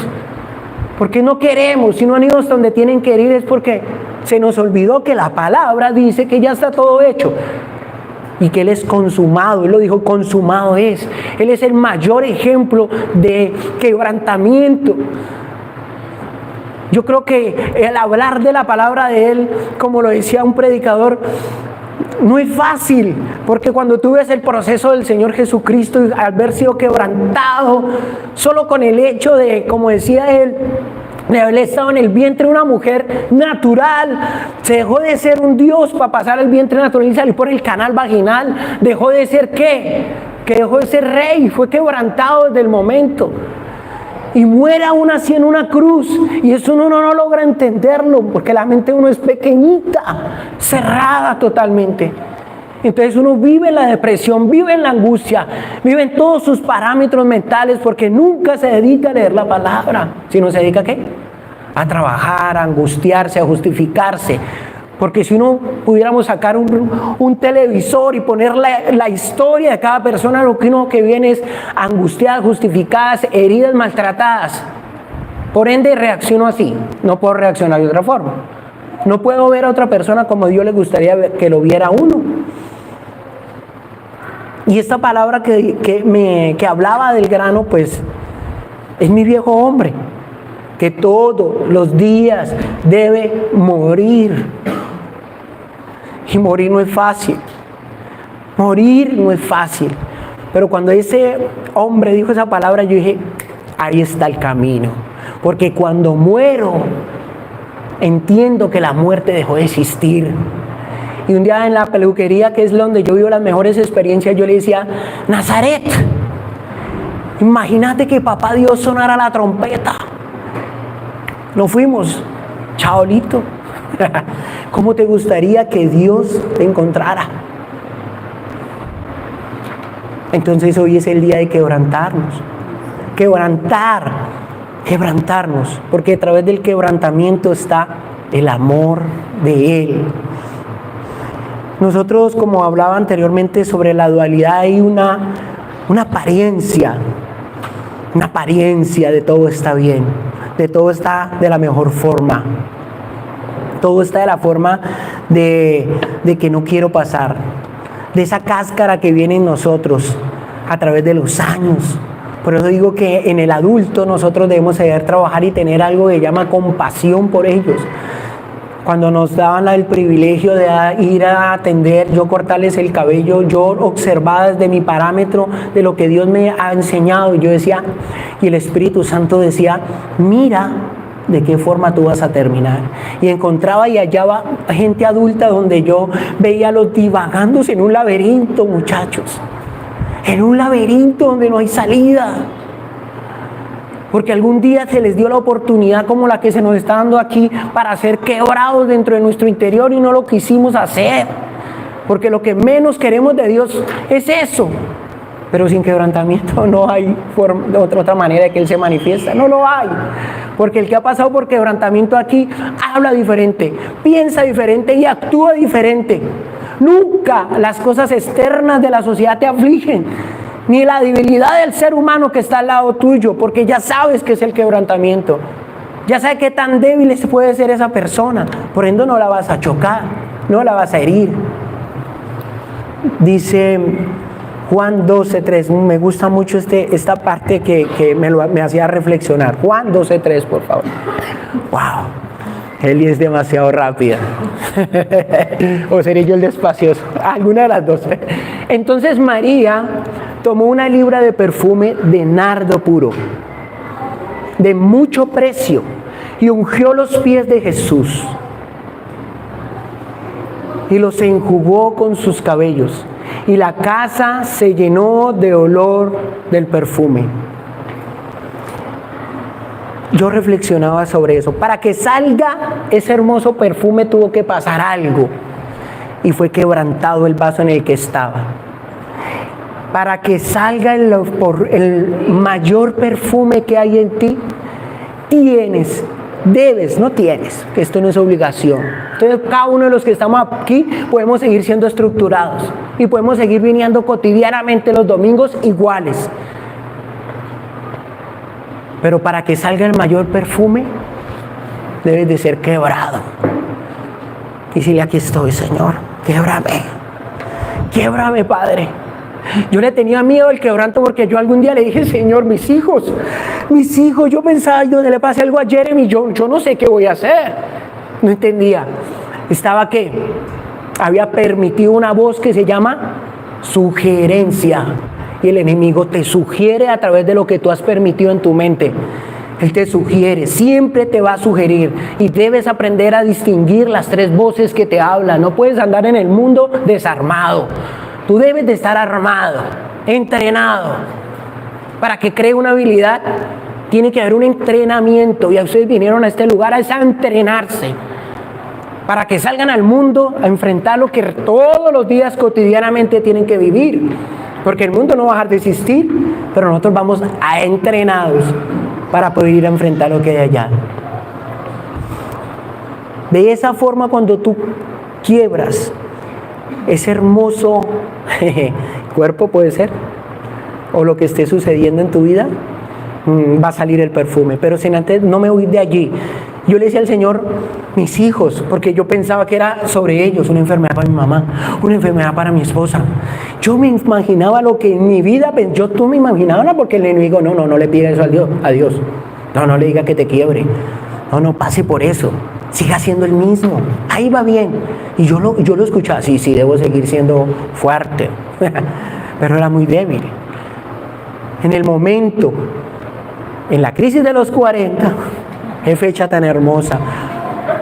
Porque no queremos. Si no han ido hasta donde tienen que ir es porque se nos olvidó que la palabra dice que ya está todo hecho. Y que Él es consumado. Él lo dijo, consumado es. Él es el mayor ejemplo de quebrantamiento. Yo creo que el hablar de la palabra de Él, como lo decía un predicador, no es fácil, porque cuando tú ves el proceso del Señor Jesucristo y al haber sido quebrantado, solo con el hecho de, como decía Él, de haber estado en el vientre de una mujer natural, se dejó de ser un Dios para pasar al vientre natural y salir por el canal vaginal, dejó de ser ¿qué? Que dejó de ser rey, fue quebrantado desde el momento. Y muere aún así en una cruz. Y eso uno no logra entenderlo, porque la mente de uno es pequeñita, cerrada totalmente. Entonces uno vive en la depresión, vive en la angustia, vive en todos sus parámetros mentales, porque nunca se dedica a leer la palabra. Sino se dedica ¿a qué? A trabajar, a angustiarse, a justificarse. Porque si uno pudiéramos sacar un televisor y poner la historia de cada persona, lo que uno que viene es angustiadas, justificadas, heridas, maltratadas. Por ende reacciono así, no puedo reaccionar de otra forma. No puedo ver a otra persona como Dios le gustaría que lo viera a uno. Y esta palabra que hablaba del grano, pues es mi viejo hombre, que todos los días debe morir. Y morir no es fácil. Morir no es fácil. Pero cuando ese hombre dijo esa palabra, yo dije, ahí está el camino. Porque cuando muero, entiendo que la muerte dejó de existir. Y un día en la peluquería, que es donde yo vivo las mejores experiencias, yo le decía, Nazaret, imagínate que papá Dios sonara la trompeta. Nos fuimos, chaolito. ¿Cómo te gustaría que Dios te encontrara? Entonces hoy es el día de quebrantarnos. Quebrantarnos, porque a través del quebrantamiento está el amor de Él. Nosotros, como hablaba anteriormente sobre la dualidad, hay una apariencia de todo está bien, de todo está de la mejor forma. Todo está de la forma de que no quiero pasar, de esa cáscara que viene en nosotros a través de los años. Por eso digo que en el adulto nosotros debemos saber trabajar y tener algo que llama compasión por ellos. cuando nos daban el privilegio de ir a atender, yo cortarles el cabello, yo observaba desde mi parámetro de lo que Dios me ha enseñado, y yo decía, y el Espíritu Santo decía, mira de qué forma tú vas a terminar. Y encontraba y hallaba gente adulta donde yo veía los divagándose en un laberinto, muchachos, en un laberinto donde no hay salida. Porque algún día se les dio la oportunidad como la que se nos está dando aquí para ser quebrados dentro de nuestro interior y no lo quisimos hacer. Porque lo que menos queremos de Dios es eso. Pero sin quebrantamiento no hay otra manera de que Él se manifiesta. No lo hay. Porque el que ha pasado por quebrantamiento aquí habla diferente, piensa diferente y actúa diferente. Nunca las cosas externas de la sociedad te afligen, ni la debilidad del ser humano que está al lado tuyo, porque ya sabes que es el quebrantamiento. Ya sabes qué tan débil puede ser esa persona. Por ende no la vas a chocar, no la vas a herir. Dice Juan 12:3, me gusta mucho esta parte que me hacía reflexionar. Juan 12:3, por favor. Wow, Eli es demasiado rápida. O seré yo el despacioso, alguna de las dos. Entonces María tomó una libra de perfume de nardo puro, de mucho precio, y ungió los pies de Jesús y los enjugó con sus cabellos. Y la casa se llenó de olor del perfume. Yo reflexionaba sobre eso. Para que salga ese hermoso perfume tuvo que pasar algo. Y fue quebrantado el vaso en el que estaba. Para que salga el mayor perfume que hay en ti, no tienes, que esto no es obligación. Entonces cada uno de los que estamos aquí podemos seguir siendo estructurados y podemos seguir viniendo cotidianamente los domingos iguales. Pero para que salga el mayor perfume, debes de ser quebrado. Y decirle, aquí estoy, Señor, québrame, Padre. Yo le tenía miedo al quebranto porque yo algún día le dije, Señor, mis hijos, yo pensaba, donde le pase algo a Jeremy, yo no sé qué voy a hacer. No entendía. Estaba que había permitido una voz que se llama sugerencia. Y el enemigo te sugiere a través de lo que tú has permitido en tu mente. Él te sugiere, siempre te va a sugerir. Y debes aprender a distinguir las tres voces que te hablan. No puedes andar en el mundo desarmado. Tú debes de estar armado, entrenado. Para que cree una habilidad, tiene que haber un entrenamiento. Y ustedes vinieron a este lugar a entrenarse. Para que salgan al mundo a enfrentar lo que todos los días cotidianamente tienen que vivir. Porque el mundo no va a dejar de existir, pero nosotros vamos a entrenados para poder ir a enfrentar lo que hay allá. De esa forma, cuando tú quiebras ese hermoso cuerpo, puede ser, o lo que esté sucediendo en tu vida, va a salir el perfume. Pero sin antes no me huí de allí. Yo le decía al Señor, mis hijos, porque yo pensaba que era sobre ellos, una enfermedad para mi mamá, una enfermedad para mi esposa. Yo me imaginaba lo que en mi vida, tú me imaginabas, porque el enemigo, no le pida eso a Dios. No le diga que te quiebre. No pase por eso. Siga siendo el mismo. Ahí va bien. Y yo lo escuchaba, sí, debo seguir siendo fuerte. Pero era muy débil. En el momento, en la crisis de los 40, qué fecha tan hermosa.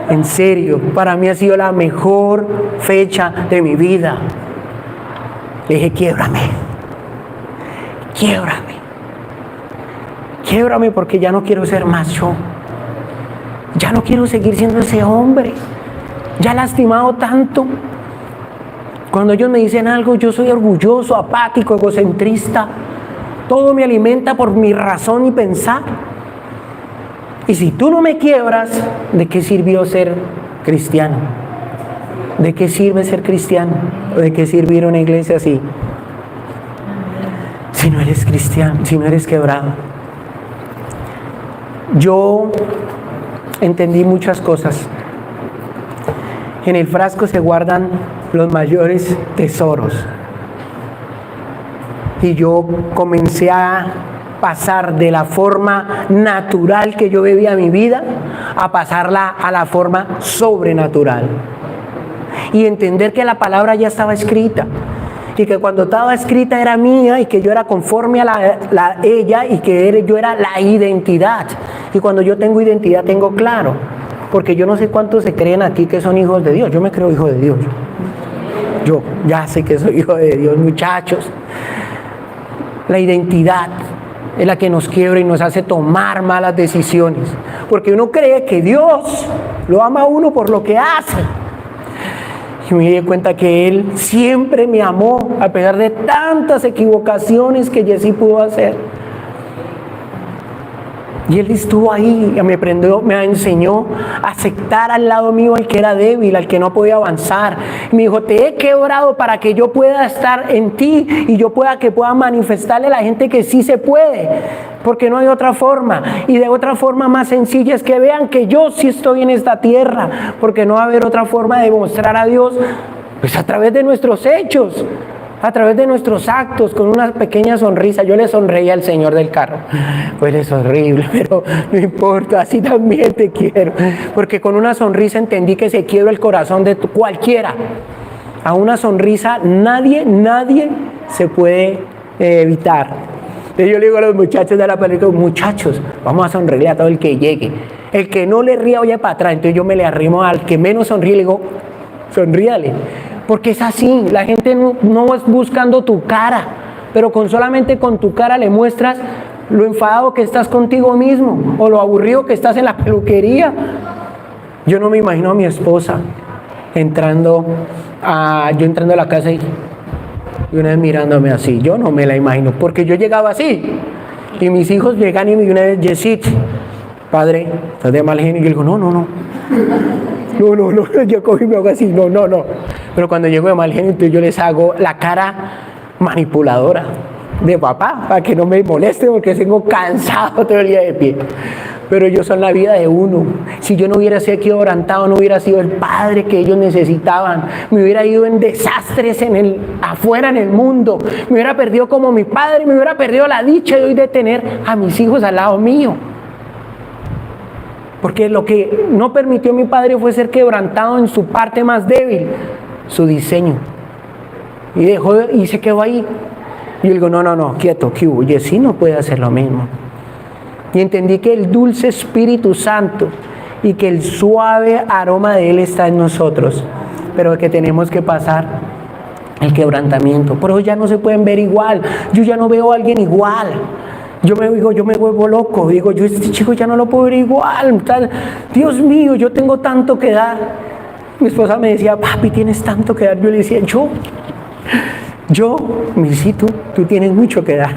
En serio, para mí ha sido la mejor fecha de mi vida. Le dije, quiebrame porque ya no quiero ser más yo. Ya no quiero seguir siendo ese hombre. Ya lastimado tanto. Cuando ellos me dicen algo, yo soy orgulloso, apático, egocentrista. Todo me alimenta por mi razón y pensar. Y si tú no me quiebras, ¿de qué sirvió ser cristiano? ¿De qué sirve ser cristiano? ¿De qué sirve ir a una iglesia así? Si no eres cristiano, si no eres quebrado. Yo entendí muchas cosas. En el frasco se guardan los mayores tesoros. Y yo comencé a pasar de la forma natural que yo vivía mi vida a pasarla a la forma sobrenatural. Y entender que la palabra ya estaba escrita. Y que cuando estaba escrita era mía y que yo era conforme a ella y que yo era la identidad. Y cuando yo tengo identidad tengo claro. Porque yo no sé cuántos se creen aquí que son hijos de Dios. Yo me creo hijo de Dios. Yo ya sé que soy hijo de Dios, muchachos. La identidad es la que nos quiebra y nos hace tomar malas decisiones. Porque uno cree que Dios lo ama a uno por lo que hace. Y me di cuenta que Él siempre me amó, a pesar de tantas equivocaciones que Jessy pudo hacer. Y Él estuvo ahí, me enseñó a aceptar al lado mío al que era débil, al que no podía avanzar. Y me dijo, te he quebrado para que yo pueda estar en ti y yo pueda manifestarle a la gente que sí se puede, porque no hay otra forma. Y de otra forma más sencilla es que vean que yo sí estoy en esta tierra, porque no va a haber otra forma de mostrar a Dios, pues a través de nuestros hechos. A través de nuestros actos, con una pequeña sonrisa. Yo le sonreí al señor del carro. Pues es horrible, pero no importa, así también te quiero. Porque con una sonrisa entendí que se quiebra el corazón de cualquiera. A una sonrisa nadie se puede evitar. Entonces yo le digo a los muchachos de la película, muchachos, vamos a sonreírle a todo el que llegue. El que no le ría oye para atrás. Entonces yo me le arrimo al que menos sonríe y le digo, sonríale. Porque es así, la gente no es buscando tu cara, pero solamente con tu cara le muestras lo enfadado que estás contigo mismo o lo aburrido que estás en la peluquería. Yo no me imagino a mi esposa entrando a la casa y una vez mirándome así. Yo no me la imagino, porque yo llegaba así y mis hijos llegan y una vez, Yesit, padre, ¿estás de mal genio? Y yo le digo, no, yo cogí y me hago así, no. Pero cuando llego de mal genio, entonces yo les hago la cara manipuladora de papá, para que no me moleste, porque tengo cansado todo el día de pie. Pero ellos son la vida de uno. Si yo no hubiera sido quebrantado, no hubiera sido el padre que ellos necesitaban. Me hubiera ido en desastres afuera en el mundo. Me hubiera perdido como mi padre, me hubiera perdido la dicha de hoy de tener a mis hijos al lado mío. Porque lo que no permitió mi padre fue ser quebrantado en su parte más débil, su diseño. Y se quedó ahí. Y yo digo, no, quieto, que hubo. Jessy no puede hacer lo mismo. Y entendí que el dulce Espíritu Santo y que el suave aroma de Él está en nosotros, pero que tenemos que pasar el quebrantamiento. Por eso ya no se pueden ver igual. Yo ya no veo a alguien igual. Yo me vuelvo loco, digo, yo este chico ya no lo puedo ver igual, Dios mío, yo tengo tanto que dar. Mi esposa me decía, papi, tienes tanto que dar. Yo le decía, Misito, tú tienes mucho que dar.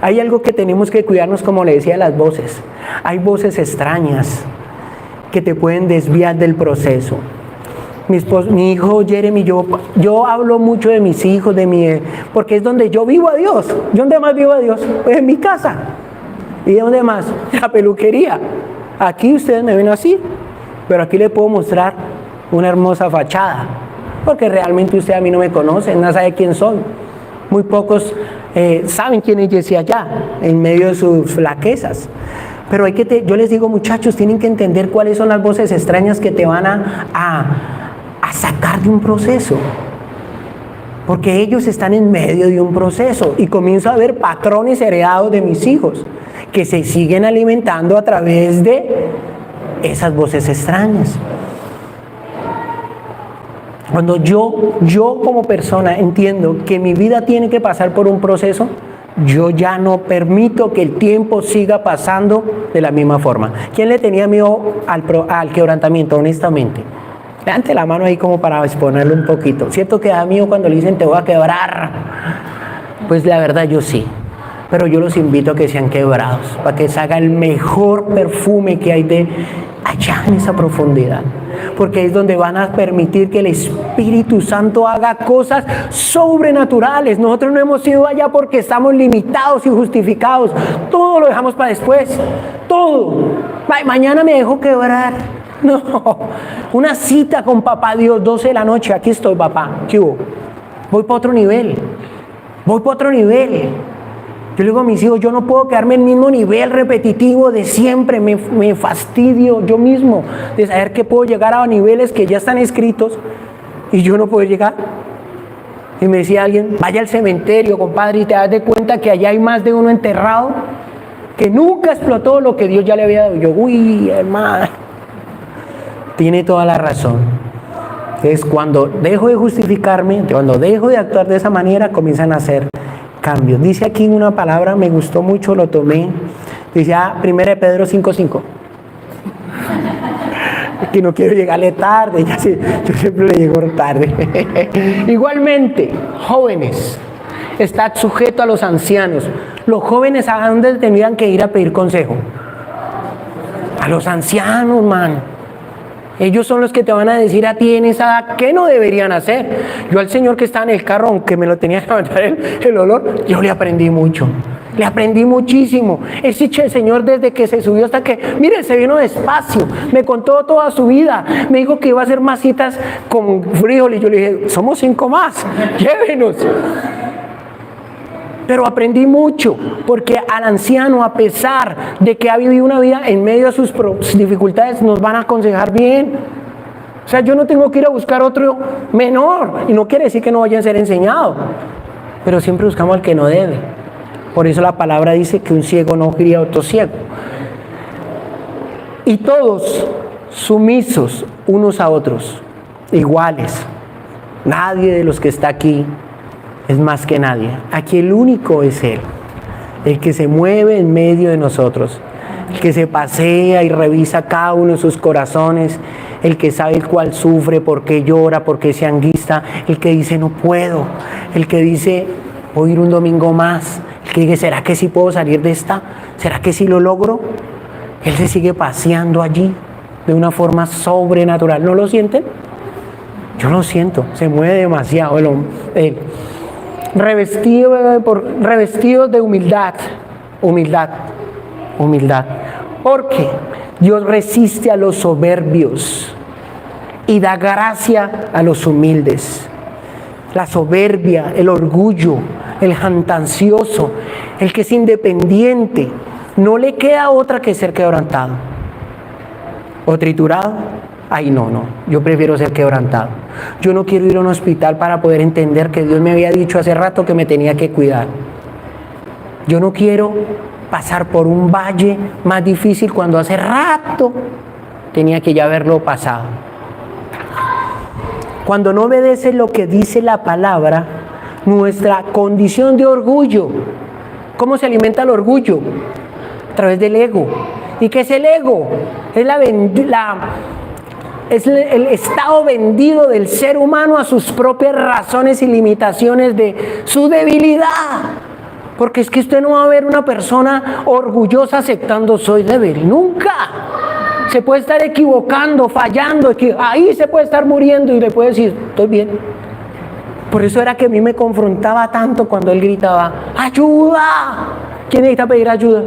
Hay algo que tenemos que cuidarnos, como le decía, las voces. Hay voces extrañas que te pueden desviar del proceso. Mi hijo Jeremy, yo hablo mucho de mis hijos, porque es donde yo vivo a Dios. ¿Yo dónde más vivo a Dios? Pues en mi casa. ¿Y de dónde más? En la peluquería. Aquí ustedes me ven así, pero aquí les puedo mostrar una hermosa fachada, porque realmente usted a mí no me conoce, no sabe quién soy. Muy pocos saben quién es Jessy allá, en medio de sus flaquezas. Pero yo les digo, muchachos, tienen que entender cuáles son las voces extrañas que te van a sacar de un proceso, porque ellos están en medio de un proceso y comienzo a ver patrones heredados de mis hijos que se siguen alimentando a través de esas voces extrañas. Cuando yo como persona entiendo que mi vida tiene que pasar por un proceso, yo ya no permito que el tiempo siga pasando de la misma forma. ¿Quién le tenía miedo al quebrantamiento, honestamente? Levante la mano ahí como para exponerlo un poquito. ¿Cierto que da miedo cuando le dicen te voy a quebrar? Pues la verdad yo sí. Pero yo los invito a que sean quebrados, para que se haga el mejor perfume que hay de allá en esa profundidad. Porque es donde van a permitir que el Espíritu Santo haga cosas sobrenaturales. Nosotros no hemos ido allá porque estamos limitados y justificados. Todo lo dejamos para después. Todo. Mañana me dejo quebrar. No. Una cita con papá Dios, 12 de la noche. Aquí estoy, papá. ¿Qué hubo? Voy para otro nivel. Yo le digo a mis hijos, yo no puedo quedarme en el mismo nivel repetitivo de siempre, me fastidio yo mismo de saber que puedo llegar a niveles que ya están escritos y yo no puedo llegar. Y me decía alguien, vaya al cementerio, compadre, y te das de cuenta que allá hay más de uno enterrado, que nunca explotó lo que Dios ya le había dado. Yo, uy, hermano, tiene toda la razón. Entonces, cuando dejo de justificarme, cuando dejo de actuar de esa manera, comienzan a hacer cambios. Dice aquí una palabra, me gustó mucho, lo tomé. Dice 1 Pedro 5:5. Que no quiero llegarle tarde, yo siempre le llego tarde. Igualmente, jóvenes, estad sujetos a los ancianos. Los jóvenes, ¿a dónde tendrían que ir a pedir consejo? A los ancianos, man. Ellos son los que te van a decir a ti en esa edad qué no deberían hacer. Yo al señor que estaba en el carro, aunque me lo tenía que levantar el olor, yo le aprendí mucho. Le aprendí muchísimo. Ese señor desde que se subió hasta que, mire, se vino despacio. Me contó toda su vida. Me dijo que iba a hacer masitas con frijoles. Y yo le dije, somos 5 más, llévenos. Pero aprendí mucho, porque al anciano, a pesar de que ha vivido una vida en medio de sus dificultades, nos van a aconsejar bien. O sea, yo no tengo que ir a buscar otro menor, y no quiere decir que no vayan a ser enseñados, pero siempre buscamos al que no debe. Por eso la palabra dice que un ciego no cría a otro ciego. Y todos sumisos unos a otros, iguales. Nadie de los que está aquí es más que nadie. Aquí el único es Él, el que se mueve en medio de nosotros, el que se pasea y revisa cada uno de sus corazones, el que sabe el cual sufre, por qué llora, por qué se anguista, el que dice no puedo, el que dice voy a ir un domingo más, el que dice ¿será que sí puedo salir de esta? ¿Será que sí lo logro? Él se sigue paseando allí de una forma sobrenatural. ¿No lo sienten? Yo lo siento, se mueve demasiado él. Revestidos de humildad, porque Dios resiste a los soberbios y da gracia a los humildes. La soberbia, el orgullo, el jactancioso, el que es independiente, no le queda otra que ser quebrantado o triturado. Ay, no, yo prefiero ser quebrantado. Yo no quiero ir a un hospital para poder entender que Dios me había dicho hace rato que me tenía que cuidar. Yo no quiero pasar por un valle más difícil cuando hace rato tenía que ya haberlo pasado. Cuando no obedece lo que dice la palabra, nuestra condición de orgullo. ¿Cómo se alimenta el orgullo? A través del ego. ¿Y qué es el ego? Es el estado vendido del ser humano a sus propias razones y limitaciones de su debilidad. Porque es que usted no va a ver una persona orgullosa aceptando soy débil, nunca. Se puede estar equivocando, fallando, ahí se puede estar muriendo y le puede decir, estoy bien. Por eso era que a mí me confrontaba tanto cuando él gritaba, ¡ayuda! ¿Quién necesita pedir ayuda?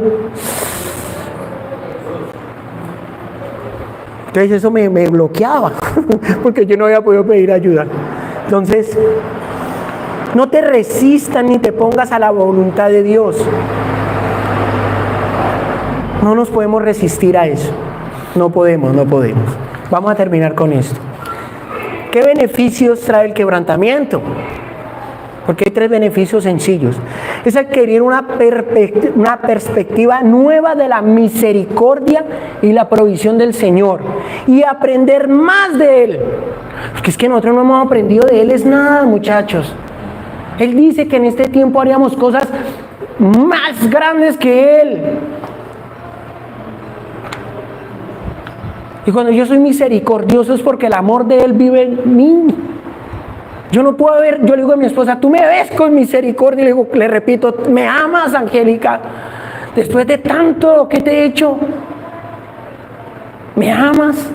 Entonces eso me bloqueaba, porque yo no había podido pedir ayuda. Entonces, no te resistas ni te pongas a la voluntad de Dios. No nos podemos resistir a eso. No podemos. Vamos a terminar con esto. ¿Qué beneficios trae el quebrantamiento? Porque hay 3 beneficios sencillos. Es adquirir una perspectiva nueva de la misericordia y la provisión del Señor. Y aprender más de Él. Porque es que nosotros no hemos aprendido de Él es nada, muchachos. Él dice que en este tiempo haríamos cosas más grandes que Él. Y cuando yo soy misericordioso es porque el amor de Él vive en mí. Yo no puedo ver, yo le digo a mi esposa, tú me ves con misericordia, y le repito, ¿me amas, Angélica? Después de tanto que te he hecho, ¿me amas?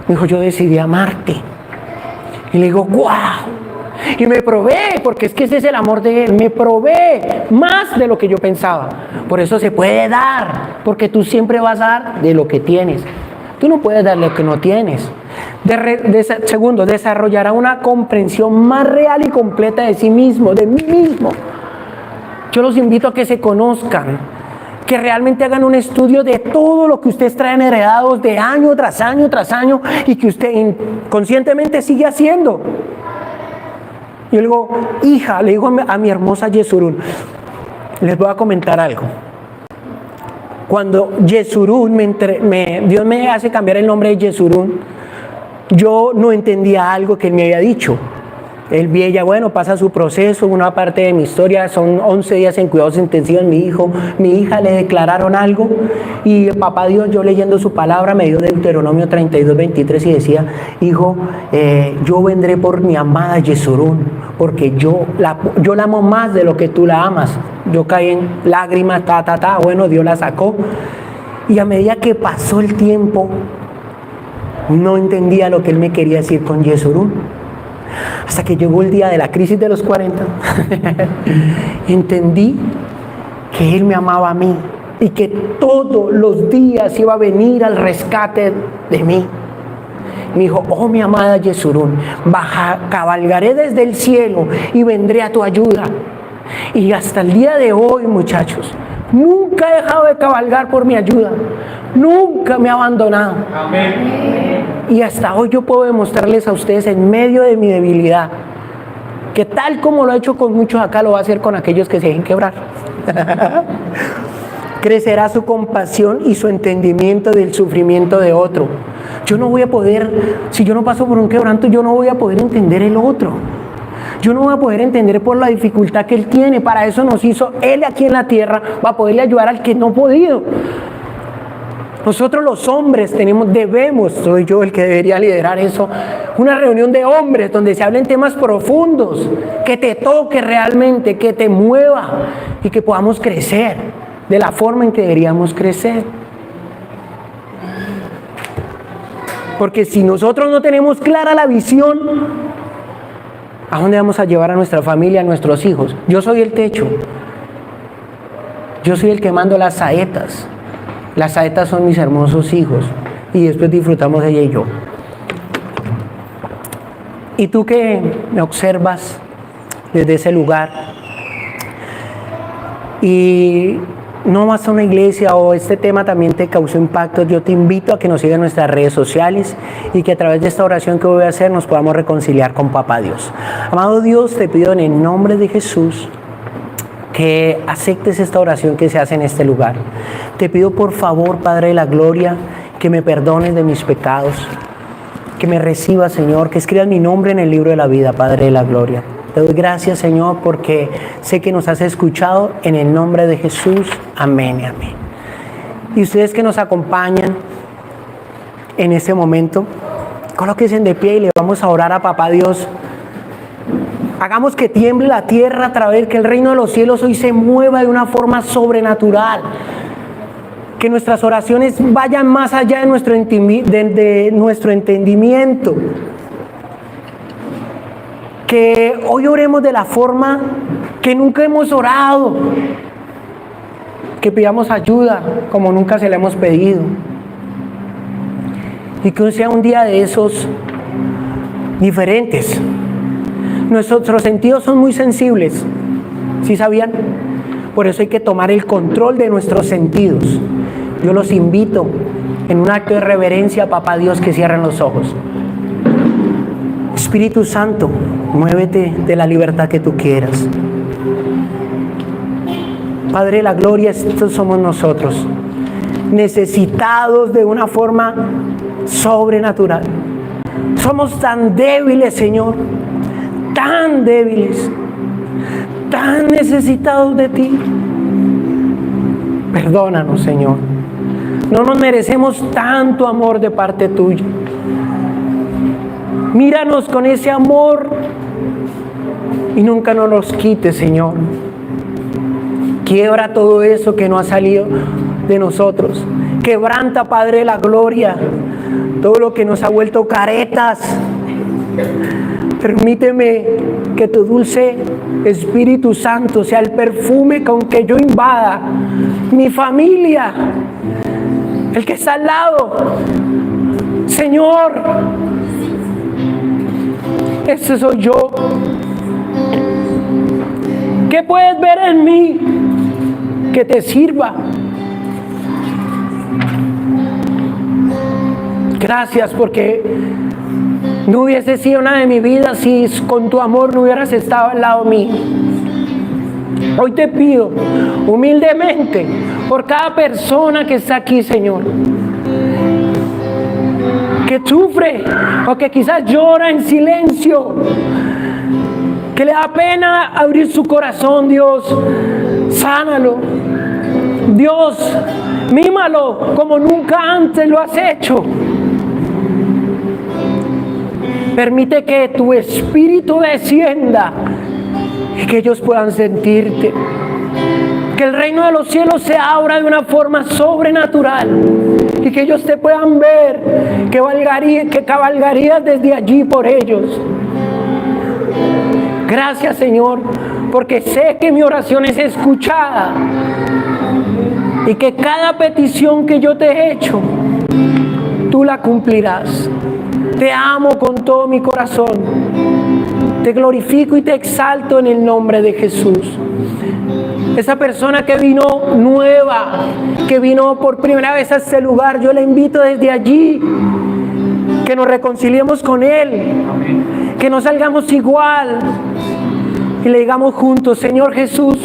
Me dijo, yo decidí amarte. Y le digo, ¡guau! Y me probé, porque es que ese es el amor de Él, me probé más de lo que yo pensaba. Por eso se puede dar, porque tú siempre vas a dar de lo que tienes. Tú no puedes dar lo que no tienes. Segundo, desarrollará una comprensión más real y completa de sí mismo, de mí mismo. Yo los invito a que se conozcan, que realmente hagan un estudio de todo lo que ustedes traen heredados de año tras año tras año y que usted inconscientemente sigue haciendo. Yo le digo, hija, le digo a mi hermosa Yesurún, les voy a comentar algo. Cuando Yesurún Dios me hace cambiar el nombre de Yesurún, yo no entendía algo que él me había dicho. Él vi ella, bueno, pasa su proceso, una parte de mi historia, son 11 días en cuidados intensivos, mi hija le declararon algo y papá Dios, yo leyendo su palabra, me dio Deuteronomio 32:23 y decía, hijo, yo vendré por mi amada Yesurún, porque yo la amo más de lo que tú la amas. Yo caí en lágrimas, bueno, Dios la sacó. Y a medida que pasó el tiempo, no entendía lo que él me quería decir con Yesurún. Hasta que llegó el día de la crisis de los 40, entendí que él me amaba a mí y que todos los días iba a venir al rescate de mí. Me dijo, oh mi amada Yesurún, cabalgaré desde el cielo y vendré a tu ayuda. Y hasta el día de hoy, muchachos, nunca he dejado de cabalgar por mi ayuda. Nunca me ha abandonado. Amén. Y hasta hoy yo puedo demostrarles a ustedes en medio de mi debilidad que tal como lo ha hecho con muchos acá, lo va a hacer con aquellos que se dejen quebrar. Crecerá su compasión y su entendimiento del sufrimiento de otro. Yo no voy a poder, si yo no paso por un quebranto, yo no voy a poder entender el otro. Yo no voy a poder entender por la dificultad que él tiene. Para eso nos hizo él aquí en la tierra, para poderle ayudar al que no ha podido. Nosotros los hombres soy yo el que debería liderar eso, una reunión de hombres donde se hablen temas profundos, que te toque realmente, que te mueva y que podamos crecer de la forma en que deberíamos crecer. Porque si nosotros no tenemos clara la visión, ¿a dónde vamos a llevar a nuestra familia, a nuestros hijos? Yo soy el techo. Yo soy el que mando las saetas. Las saetas son mis hermosos hijos. Y después disfrutamos ella y yo. Y tú que me observas desde ese lugar y no vas a una iglesia o este tema también te causó impacto, yo te invito a que nos sigas en nuestras redes sociales y que a través de esta oración que voy a hacer nos podamos reconciliar con Papá Dios. Amado Dios, te pido en el nombre de Jesús que aceptes esta oración que se hace en este lugar. Te pido por favor, Padre de la Gloria, que me perdones de mis pecados, que me recibas, Señor, que escribas mi nombre en el libro de la vida, Padre de la Gloria. Te doy gracias, Señor, porque sé que nos has escuchado en el nombre de Jesús. Amén y amén. Y ustedes que nos acompañan en este momento, colóquense de pie y le vamos a orar a Papá Dios. Hagamos que tiemble la tierra a través, que el reino de los cielos hoy se mueva de una forma sobrenatural. Que nuestras oraciones vayan más allá de nuestro entendimiento. Que hoy oremos de la forma que nunca hemos orado. Que pidamos ayuda como nunca se la hemos pedido. Y que hoy sea un día de esos diferentes. Nuestros sentidos son muy sensibles, ¿sí sabían? Por eso hay que tomar el control de nuestros sentidos. Yo los invito en un acto de reverencia a Papá Dios que cierren los ojos. Espíritu Santo, muévete de la libertad que tú quieras. Padre de la Gloria, estos somos nosotros, necesitados de una forma sobrenatural. Somos tan débiles, Señor, tan débiles, tan necesitados de ti. Perdónanos, Señor. No nos merecemos tanto amor de parte tuya. Míranos con ese amor y nunca nos los quites, Señor. Quiebra todo eso que no ha salido de nosotros. Quebranta, Padre de la Gloria, todo lo que nos ha vuelto caretas. Permíteme que tu dulce Espíritu Santo sea el perfume con que yo invada mi familia, el que está al lado. Señor, ese soy yo. ¿Qué puedes ver en mí que te sirva? Gracias porque no hubiese sido nada de mi vida si con tu amor no hubieras estado al lado mío. Hoy te pido humildemente por cada persona que está aquí, Señor, que sufre o que quizás llora en silencio, que le da pena abrir su corazón. Dios, sánalo. Dios, mímalo como nunca antes lo has hecho. Permite que tu espíritu descienda y que ellos puedan sentirte. Que el reino de los cielos se abra de una forma sobrenatural y que ellos te puedan ver, que cabalgarías desde allí por ellos. Gracias, Señor, porque sé que mi oración es escuchada y que cada petición que yo te he hecho, tú la cumplirás. Te amo con todo mi corazón. Te glorifico y te exalto en el nombre de Jesús. Esa persona que vino nueva, que vino por primera vez a este lugar, yo le invito desde allí que nos reconciliemos con Él, que no salgamos igual y le digamos juntos: Señor Jesús,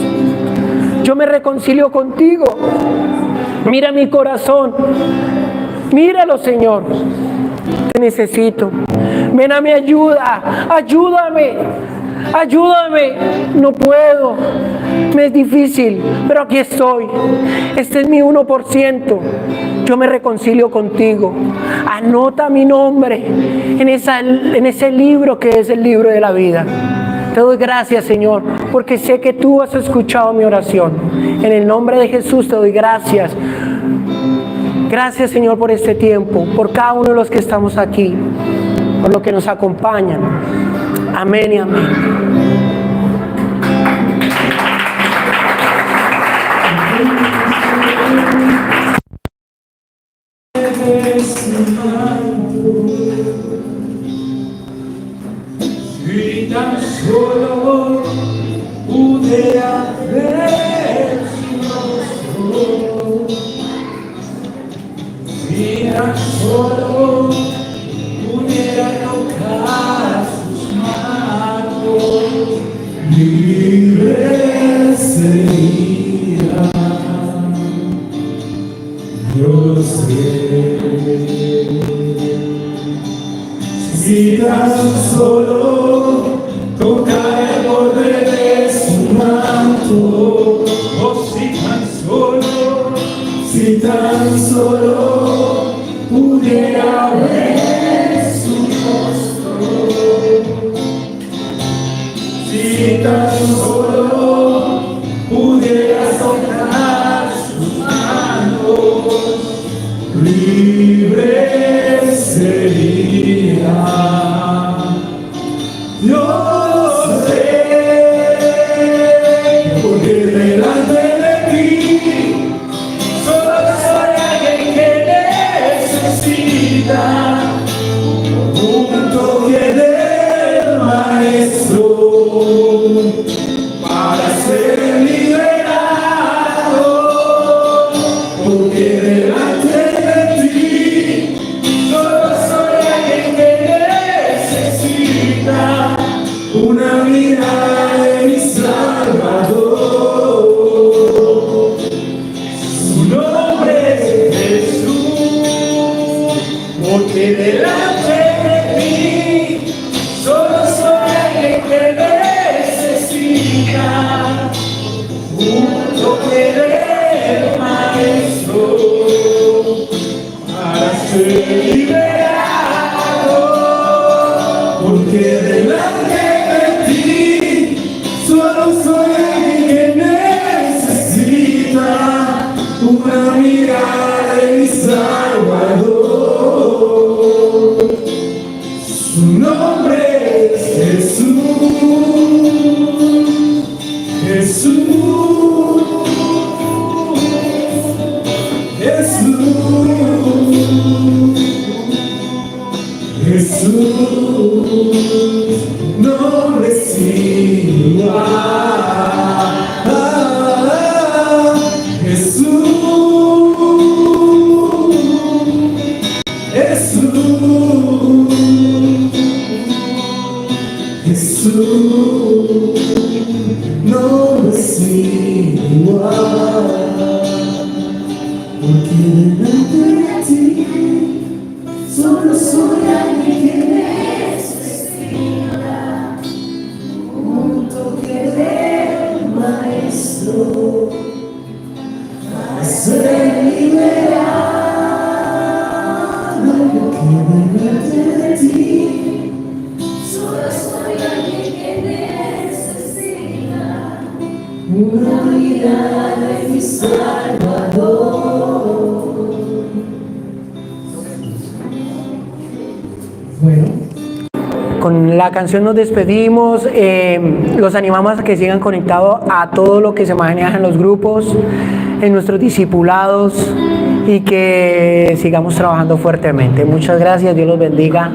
yo me reconcilio contigo. Mira mi corazón, míralo, Señor. Te necesito. Ven a mi ayuda. Ayúdame. Ayúdame. No puedo. Me es difícil, pero aquí estoy. Este es mi 1%. Yo me reconcilio contigo. Anota mi nombre en ese libro que es el libro de la vida. Te doy gracias, Señor, porque sé que tú has escuchado mi oración. En el nombre de Jesús te doy gracias. Gracias, Señor, por este tiempo, por cada uno de los que estamos aquí, por los que nos acompañan. Amén y amén. Si tan solo pudiera ver su rostro, si tan solo pudiera tocar sus manos, libre sería. Yo sé. Si tan solo tocar el borde de su manto, oh, si tan solo pudiera ver su rostro, si tan solo pudiera tocar sus manos, libre sería. Yo sé, porque delante de ti solo soy alguien que necesita un toque del Maestro para ser liberado, porque delante de ti solo soy alguien que necesita una mirada de mi Salvador. Su nombre es Jesús, porque delante de mí solo soy alguien que necesita un toque del Maestro para ser liberado, porque delante de ti solo soy alguien que necesita una mirada de mi Salvador. Su nombre es Jesús, Jesús, Jesús, Jesús, nombre sin igual. Cristo, para ser liberado, yo quiero delante de ti. Solo soy alguien que necesita una mirada de mi Salvador. Bueno. Con la canción nos despedimos, los animamos a que sigan conectados a todo lo que se maneja en los grupos, en nuestros discipulados y que sigamos trabajando fuertemente. Muchas gracias, Dios los bendiga.